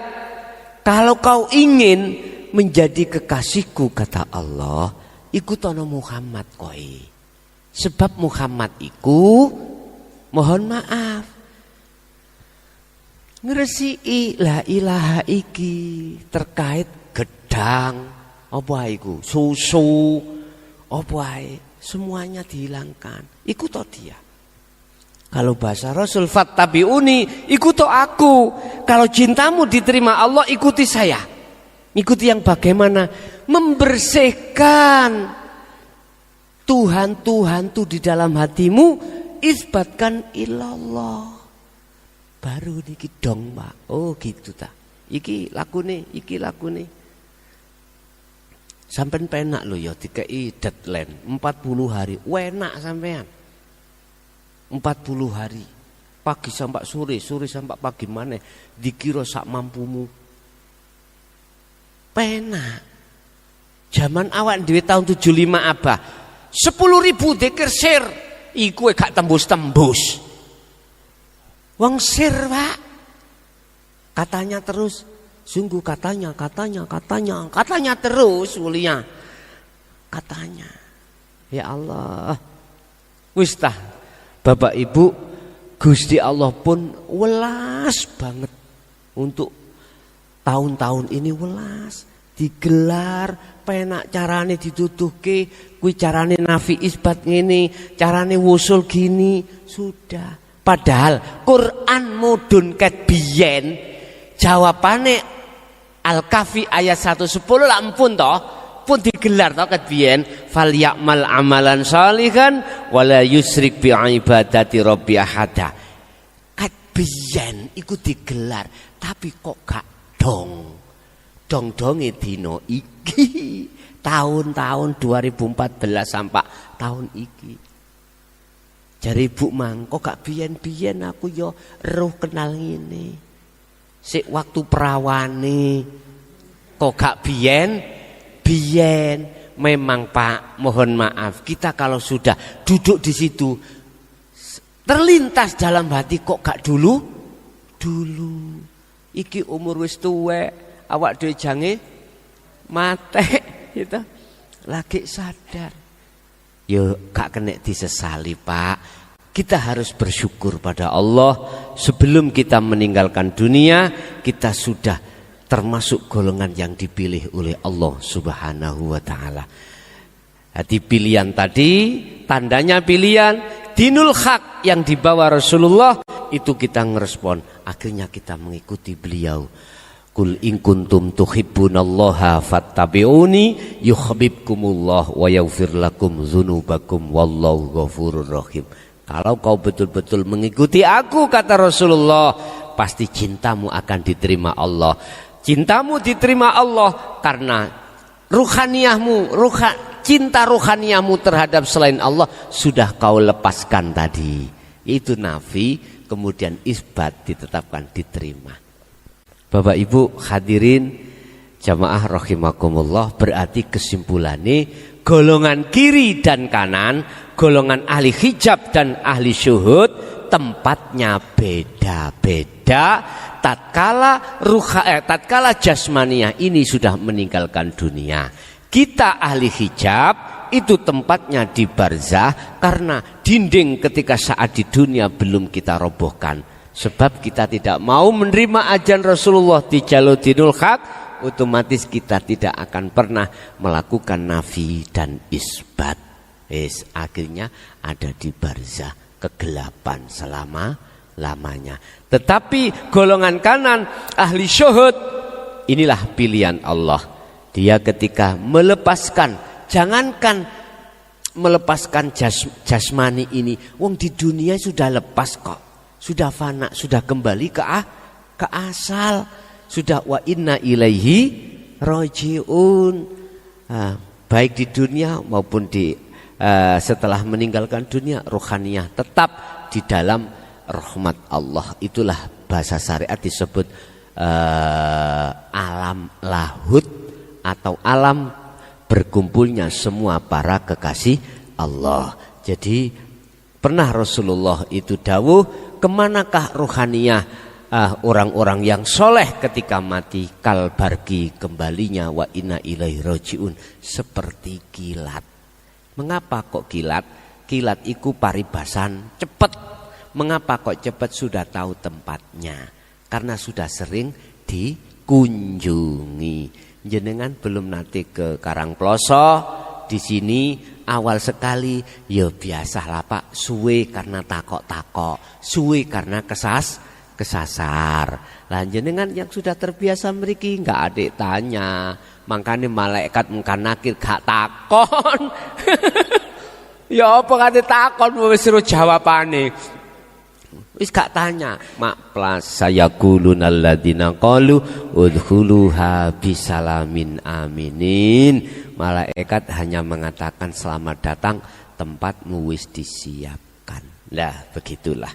kalau kau ingin menjadi kekasihku kata Allah, ikutono Muhammad koi. Sebab Muhammad iku mohon maaf ngresiki la ilaha iki terkait gedang apa iku susu apa semuanya dihilangkan. Ikuto dia. Kalau bahasa Rasul fattabi'uni, ikuti aku. Kalau cintamu diterima Allah, ikuti saya. Ikuti yang bagaimana? Membersihkan Tuhan itu di dalam hatimu, isbatkan ilallah. Baru niki dong, Pak. Oh gitu ta. Iki lakune. Sampeyan penak lho ya dikei deadline 40 hari. Enak sampean. 40 hari. Pagi sampai sore sampai pagi maneh dikira sak mampumu. Penak. Zaman awak dhewe tahun 75 abah. 10.000 dzikir sir iku gak tembus-tembus. Wong sir, Pak. Katanya terus, sungguh katanya terus mulia. Katanya. Ya Allah. Wis tah Bapak Ibu, Gusti Allah pun welas banget untuk tahun-tahun ini welas. Digelar, penak carane dituduhke, kuwi carane nafi isbat ngene, carane wusul gini, sudah. Padahal Quran mudhun ket biyen jawabane Al-Kahfi ayat 110 lah ampun toh. Pun digelar tau ket biyen fal ya'mal amalan shalihan wala yusrik bi ibadati rabbi ahada. Ket biyen iku digelar tapi kok gak dong-donge dina iki tahun-tahun 2014 sampai tahun iki. Jare Ibu Mang kok gak biyen-biyen aku yo roh kenal ngene. Sik waktu perawane kok gak biyen memang Pak, mohon maaf kita kalau sudah duduk di situ terlintas dalam hati kok gak dulu iki umur wis tuwek awak dhewe jange matek gitu lagi sadar yo gak kena disesali Pak. Kita harus bersyukur pada Allah sebelum kita meninggalkan dunia kita sudah termasuk golongan yang dipilih oleh Allah Subhanahu wa taala. Hati pilihan tadi, tandanya pilihan dinul haq yang dibawa Rasulullah itu kita ngerespon, akhirnya kita mengikuti beliau. Qul in kuntum tuhibbunallaha fattabi'uni yuhibbukumullah wa yaghfir lakum dzunubakum wallahu ghafurur rahim. Kalau kau betul-betul mengikuti aku kata Rasulullah, pasti cintamu akan diterima Allah. Cintamu diterima Allah karena cinta ruhaniyahmu terhadap selain Allah sudah kau lepaskan tadi. Itu nafi, kemudian isbat ditetapkan diterima. Bapak Ibu hadirin jamaah rahimakumullah, berarti kesimpulannya golongan kiri dan kanan, golongan ahli hijab dan ahli syuhud tempatnya beda-beda. Tatkala jasmaniah ini sudah meninggalkan dunia, kita ahli hijab itu tempatnya di barzah karena dinding ketika saat di dunia belum kita robohkan. Sebab kita tidak mau menerima ajaran Rasulullah di jalur dinul haq, otomatis kita tidak akan pernah melakukan nafi dan isbat. Akhirnya ada di barzah kegelapan selama-lamanya. Tetapi golongan kanan ahli syuhud inilah pilihan Allah. Dia ketika melepaskan, jangankan melepaskan jasmani ini, wong di dunia sudah lepas kok, sudah fana, sudah kembali ke asal, sudah wa inna ilaihi rajiun. baik di dunia maupun di setelah meninggalkan dunia, rohaniyah tetap di dalam rahmat Allah. Itulah bahasa syariat disebut alam lahud atau alam berkumpulnya semua para kekasih Allah. Jadi pernah Rasulullah itu dawuh, kemanakah rohaniyah orang-orang yang soleh ketika mati? Kalbargi, kembalinya, wa inna ilaihi rajiun, seperti kilat. Mengapa kok kilat? Kilat iku paribasan cepet. Mengapa kok cepet? Sudah tahu tempatnya, karena sudah sering dikunjungi. Jenengan belum nanti ke Karangploso, di sini awal sekali ya biasalah Pak, suwe karena takok-takok, suwe karena kesasar. Lah jenengan yang sudah terbiasa mriki enggak adik tanya, makanya malaikat mungkar nakir gak takon. Ya apa kate takon wis suruh jawabane. Wis gak tanya, mak plus saya kulun alladzina qalu udkhuluha bisalamin aminin. Malaikat hanya mengatakan selamat datang, tempatmu wis disiapkan. Lah begitulah.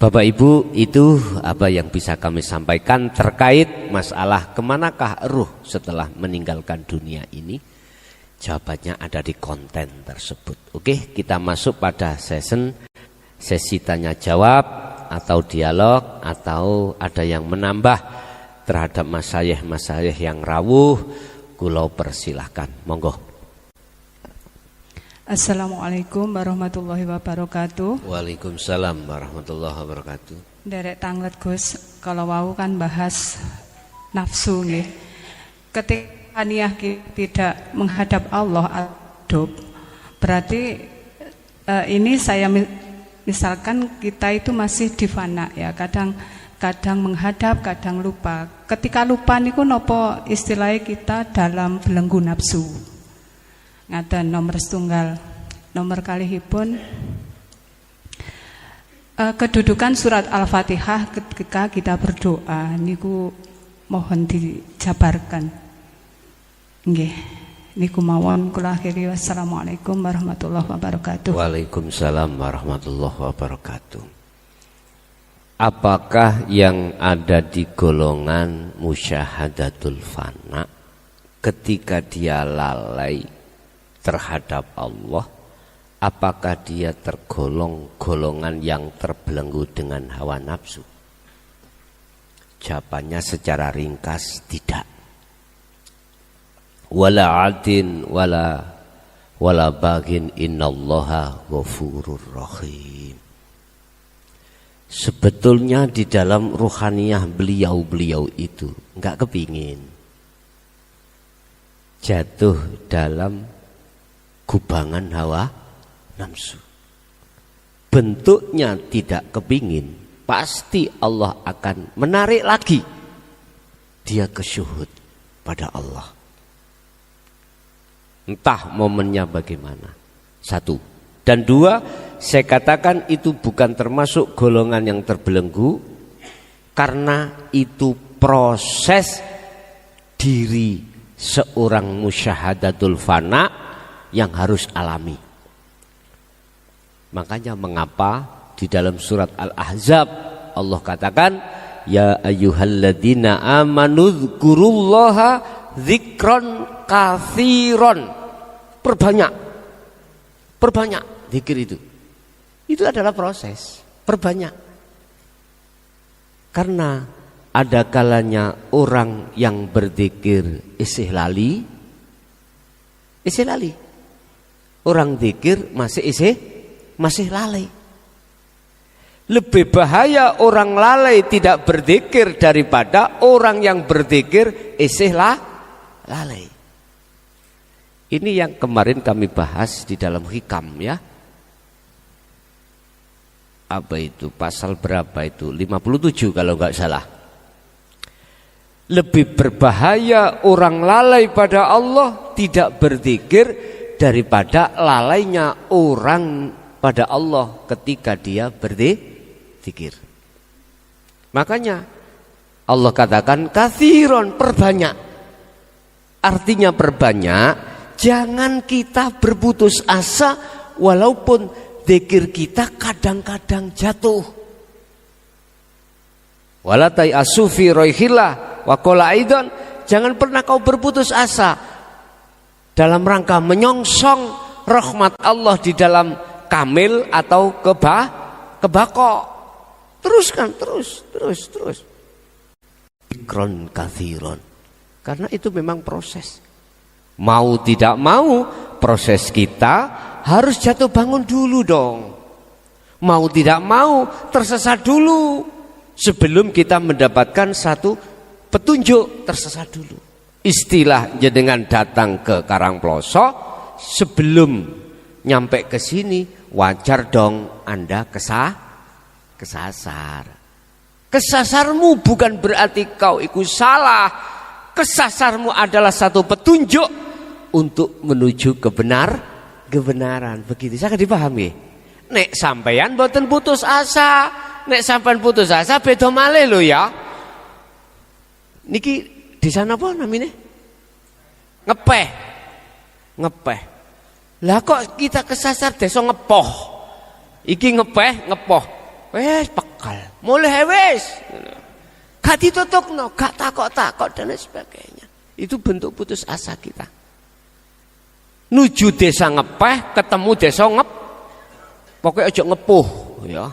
Bapak Ibu, itu apa yang bisa kami sampaikan terkait masalah kemanakah ruh setelah meninggalkan dunia ini. Jawabannya ada di konten tersebut. Oke, kita masuk pada sesi tanya jawab atau dialog, atau ada yang menambah terhadap masyayikh yang rawuh, kula persilahkan, monggo. Assalamualaikum warahmatullahi wabarakatuh. Waalaikumsalam warahmatullahi wabarakatuh. Derek tanglet Gus, kalau wau kan bahas nafsu nggih. Ketika niat tidak menghadap Allah adab, berarti ini saya misalkan kita itu masih di fana ya, kadang menghadap, kadang lupa. Ketika lupa niku nopo istilahnya kita dalam belenggu nafsu. Ngaten nomor setunggal. Nomor kalihipun kedudukan surat Al-Fatihah ketika kita berdoa niku mohon dijabarkan. Nggih. Niku mawon kula akhiri, wassalamualaikum warahmatullahi wabarakatuh. Waalaikumsalam warahmatullahi wabarakatuh. Apakah yang ada di golongan musyahadatul fana ketika dia lalai terhadap Allah, apakah dia tergolong golongan yang terbelenggu dengan hawa nafsu? Jawabannya secara ringkas tidak. Wala adin wala bagin innallaha ghafurur rahim. Sebetulnya di dalam ruhaniyah beliau itu enggak kepingin jatuh dalam gubangan hawa nafsu. Bentuknya tidak kepingin, pasti Allah akan menarik lagi dia ke syuhud pada Allah. Entah momennya bagaimana. Satu. Dan dua, saya katakan itu bukan termasuk golongan yang terbelenggu, karena itu proses diri seorang musyahadatul fana yang harus alami. Makanya mengapa di dalam surat Al-Ahzab Allah katakan, ya ayyuhalladzina amanu dzkurullaha dzikron katsiron. Perbanyak zikir itu adalah proses, perbanyak. Karena ada kalanya orang yang berzikir isih lali. Orang zikir masih lalai. Lebih bahaya orang lalai tidak berzikir daripada orang yang berzikir isih lalai. Ini yang kemarin kami bahas di dalam hikam ya. Apa itu? Pasal berapa itu? 57 kalau enggak salah. Lebih berbahaya orang lalai pada Allah tidak berzikir daripada lalainya orang pada Allah ketika dia berzikir. Makanya Allah katakan katsiron, perbanyak. Artinya perbanyak jangan kita berputus asa walaupun zikir kita kadang-kadang jatuh. Wala ta'asu fi roihillah wa qala aidan, jangan pernah kau berputus asa dalam rangka menyongsong rahmat Allah di dalam kamil atau kebako. Teruskan, terus. Ikron kathiron. Karena itu memang proses. Mau tidak mau, proses kita harus jatuh bangun dulu dong. Mau tidak mau, tersesat dulu. Sebelum kita mendapatkan satu petunjuk, tersesat dulu. Istilah jenengan datang ke Karangploso, sebelum nyampe ke sini, wajar dong Anda kesasar. Kesasarmu bukan berarti kau ikut salah. Kesasarmu adalah satu petunjuk untuk menuju kebenaran. Begitu, saya dipahami. Nek sampeyan mboten putus asa, nek sampean putus asa beda malih lho ya. Niki di sana apa namanya? Ngepeh. Lah kok kita kesasar desa ngepoh. Iki ngepoh. Wes pekal. Mulai wes. Gak ditutupno, gak takok-takok dan sebagainya. Itu bentuk putus asa kita. Nuju desa ngepeh, ketemu desa pokoknya aja ngepuh ya.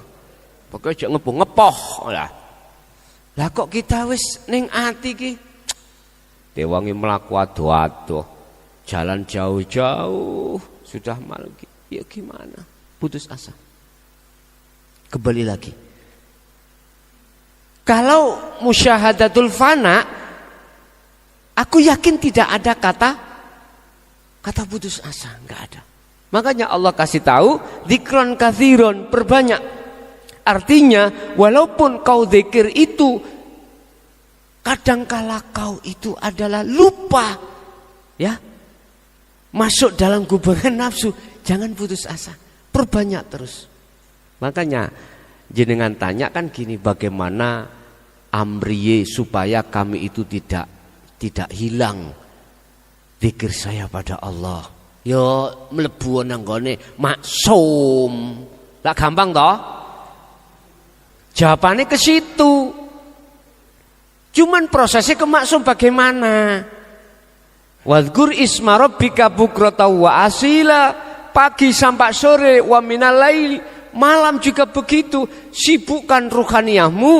Pokoknya aja ngepoh lah. Lah kok kita wis ning ati ki dewangi mlaku ado-ado. Jalan jauh-jauh sudah malu. Ya gimana? Putus asa. Kembali lagi. Kalau musyahadatul fana, aku yakin tidak ada kata putus asa, enggak ada. Makanya Allah kasih tahu, dzikron katsiron, perbanyak. Artinya, walaupun kau zikir itu, kadangkala kau itu adalah lupa, ya, masuk dalam gubangan nafsu, jangan putus asa, perbanyak terus. Makanya jenengan tanya kan gini, bagaimana amriye supaya kami itu tidak hilang zikir saya pada Allah. Yo mlebu nang gone maksum. Lah gampang toh? Jawabannya ke situ. Cuman prosesnya ke maksum bagaimana? Wadhkur isma rabbika bukrata wa asila, pagi sampai sore, wa minal lail, malam juga begitu. Sibukkan ruhaniyahmu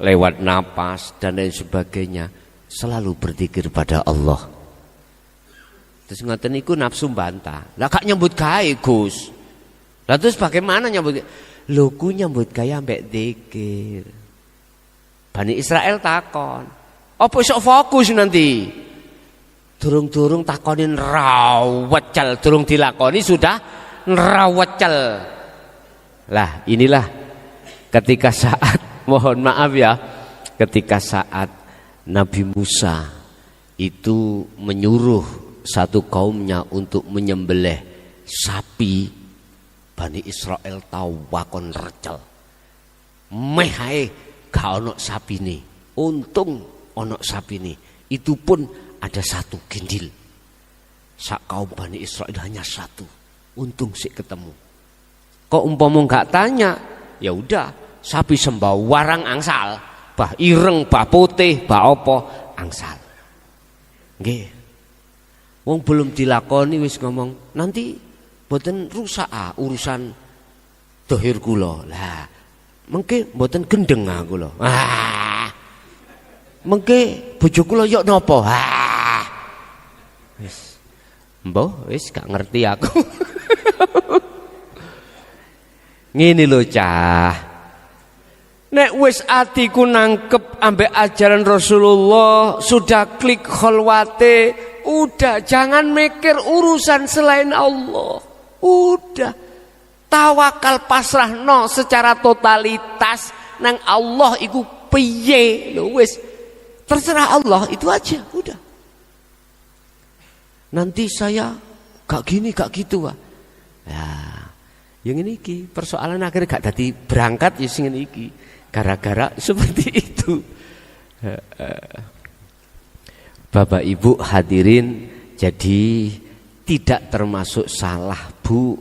lewat napas dan lain sebagainya. Selalu berzikir pada Allah. Terus ngoten niku nafsu bantah. Lah gak nyambut gawe, Gus. Lah terus bagaimana nyambut? Lho ku nyambut gawe ambek zikir. Bani Israel takon, "Apa iso fokus nanti?" Durung-durung takonin rawecel, durung dilakoni sudah rawecel. Lah inilah ketika saat, mohon maaf ya, ketika saat Nabi Musa itu menyuruh satu kaumnya untuk menyembelih sapi, Bani Israel tahu wakon recel. Mehae gak ono sapi nih, untung ono sapi nih. Itu pun ada satu gendil. Sak kaum Bani Israel hanya satu, untung sih ketemu. Kok umpama gak tanya, ya udah sapi sembah warang angsal, bah ireng, bah putih, bah opo angsal. Nggih. Wong belum dilakoni wis ngomong, nanti mboten rusak urusan dohir kula. Lah, mengke mboten gendeng kula. Mengke bojo kula yok napa? Wis. Mbah, wis gak ngerti aku. Ngene lho cah. Nek wis atiku nangkep ambek ajaran Rasulullah, sudah klik kholwate, udah jangan mikir urusan selain Allah. Udah tawakal pasrah no secara totalitas nang Allah iku piye lho wis. Terserah Allah itu aja, udah. Nanti saya gak gini gak gitu wah. Nah, yang ini ki persoalan akhirnya gak dadi berangkat ya sing iki. Gara-gara seperti itu. Bapak Ibu hadirin, jadi tidak termasuk salah, Bu.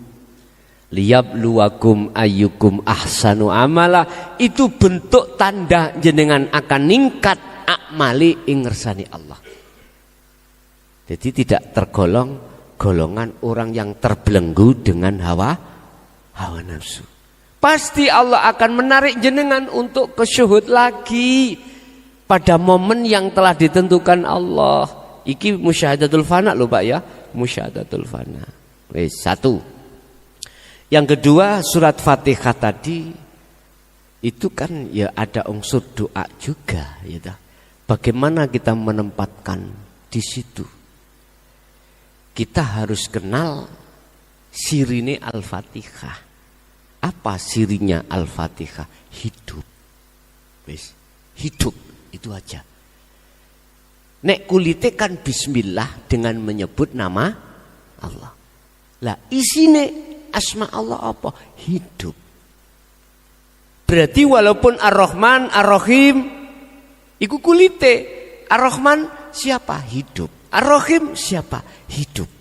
Liyabluwakum ayyukum ahsanu amala, itu bentuk tanda jenengan akan ningkat akmali ing ngersani Allah. Jadi tidak tergolong golongan orang yang terbelenggu dengan hawa nafsu. Pasti Allah akan menarik jenengan untuk kesyuhud lagi pada momen yang telah ditentukan Allah. Iki musyahadatul fana lho Pak ya, musyahadatul fana. Wis, satu. Yang kedua, surat Fatihah tadi itu kan ya ada unsur doa juga, ya. Bagaimana kita menempatkan di situ? Kita harus kenal sirine Al-Fatihah. Apa sirinya Al-Fatihah? Hidup. Wis, hidup itu aja. Nek kulite kan bismillah dengan menyebut nama Allah. Lah isine asma Allah apa? Hidup. Berarti walaupun Ar-Rahman, Ar-Rahim iku kulite. Ar-Rahman siapa? Hidup. Ar-Rahim siapa? Hidup.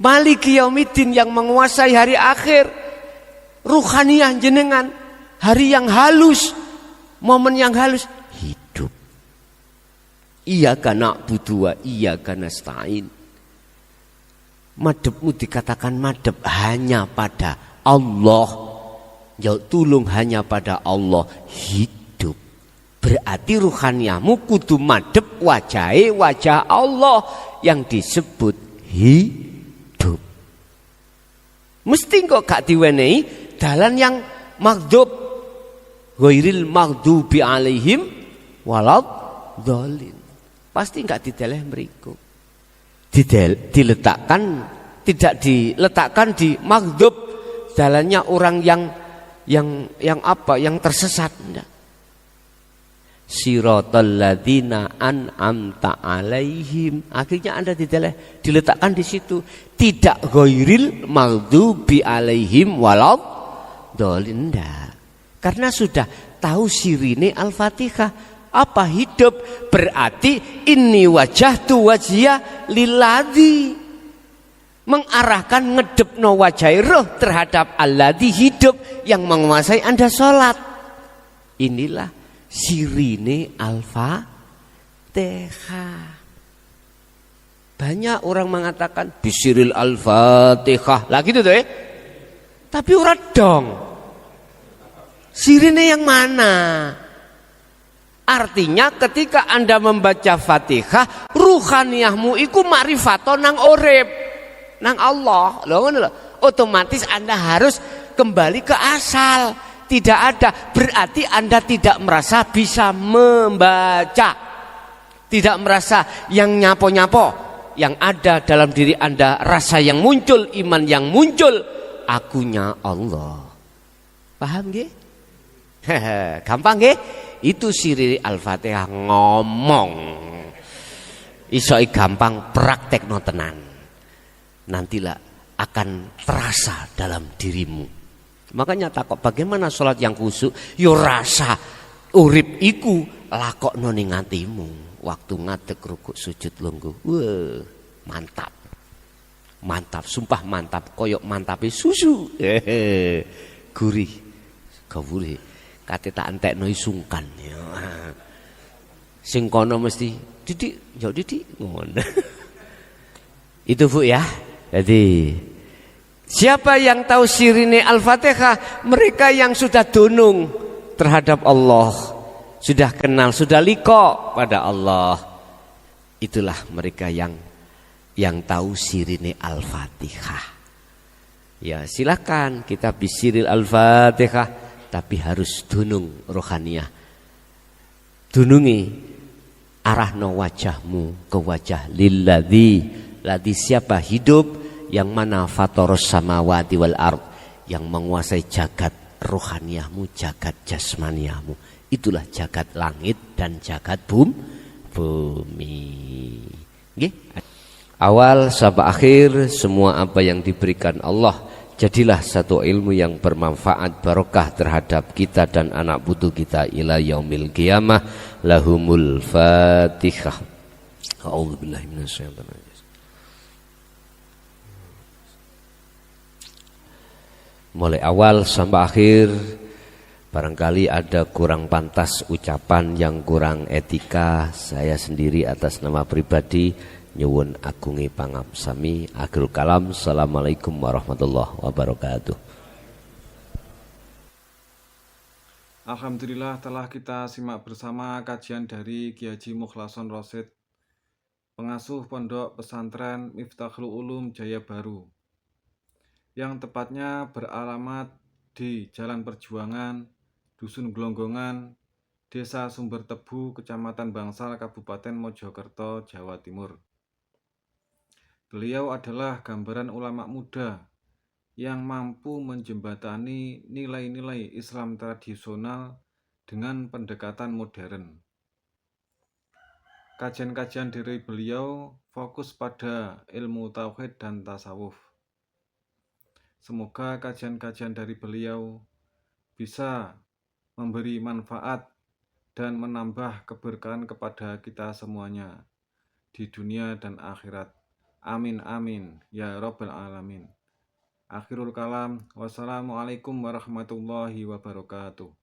Maliki Yaumiddin yang menguasai hari akhir. Ruhaniyah jenengan, hari yang halus, momen yang halus, hidup. Iyyaka na'budu wa iyyaka nasta'in. Madhepmu dikatakan madhep hanya pada Allah. Jauh tulung hanya pada Allah. Hidup. Berarti ruhaniyahmu kudu madhep wajah Allah yang disebut hidup. Mesti kok gak diwenehi dalan yang maghdub. Ghairil maghdubi alaihim waladhdallin. Pasti gak dideleh mriku. Diletakkan, tidak diletakkan di maghdub, jalannya orang yang apa? Yang tersesat. Enggak. Siratal ladzina an'amta alaihim. Akhirnya Anda diletakkan di situ. Tidak ghairil maghdubi alaihim waladhdallin. Karena sudah tahu sirine Al-Fatihah. Apa hidup? Berarti inni wajahtu wajhiya lilladzi, mengarahkan ngedepno wajah roh terhadap alladzi, hidup yang menguasai Anda sholat. Inilah sirine Al-Fatihah. Banyak orang mengatakan bisiril Al-Fatihah lah gitu tuh ya. Tapi ora dong. Sirine yang mana? Artinya ketika Anda membaca Fatihah, ruhaniyahmu iku ma'rifato nang urip, nang Allah. Loh, otomatis Anda harus kembali ke asal. Tidak ada, berarti Anda tidak merasa bisa membaca. Tidak merasa yang nyapo-nyapo. Yang ada dalam diri Anda, rasa yang muncul, iman yang muncul, akunya Allah. Paham nggih? Gampang nggih? Itu siri Al-Fatihah ngomong. Isoi gampang, praktekno tenan. Nantilah akan terasa dalam dirimu. Makanya takut bagaimana sholat yang khusyuk? Yo rasa urip iku lakokno ning atimu. Waktu ngadeg rukuk sujud lungguh. Wah, mantap. Mantap, sumpah mantap, koyok mantape susu. Gurih. Gawure. Kate tak entekno sungkan ya. Sing kono mesti didik, yo didik ngono. Itu Bu ya. Jadi siapa yang tahu sirine Al-Fatihah? Mereka yang sudah dunung terhadap Allah, sudah kenal, sudah liko pada Allah. Itulah mereka yang tahu sirine Al-Fatihah. Ya, silakan kita bisiril Al-Fatihah. Tapi harus dunung rohaniyah. Dunungi arahno wajahmu ke wajah lilladzi. Ladzi siapa? Hidup yang mana fatoros samawati wal ard, yang menguasai jagat rohaniyahmu, jagat jasmaniyahmu. Itulah jagat langit dan jagat bumi. Nggih. Awal sampai akhir semua apa yang diberikan Allah, jadilah satu ilmu yang bermanfaat, barokah terhadap kita dan anak putu kita ila yaumil qiyamah. Lahumul Fatihah. A'udzubillahi minasyaitonir rajim. mulai awal sampai akhir. Barangkali ada kurang pantas ucapan yang kurang etika, saya sendiri atas nama pribadi nyuwun agungi pangapsami. Akhirul kalam. Assalamualaikum warahmatullahi wabarakatuh. Alhamdulillah telah kita simak bersama kajian dari Kiai Haji Mukhlason Rosyid, pengasuh Pondok Pesantren Miftahul Ulum Jaya Baru, yang tepatnya beralamat di Jalan Perjuangan, Dusun Glonggongan, Desa Sumber Tebu, Kecamatan Bangsal, Kabupaten Mojokerto, Jawa Timur. Beliau adalah gambaran ulama muda yang mampu menjembatani nilai-nilai Islam tradisional dengan pendekatan modern. Kajian-kajian dari beliau fokus pada ilmu tauhid dan tasawuf. Semoga kajian-kajian dari beliau bisa memberi manfaat dan menambah keberkahan kepada kita semuanya di dunia dan akhirat. Amin amin ya rabbal alamin. Akhirul kalam. Wassalamualaikum warahmatullahi wabarakatuh.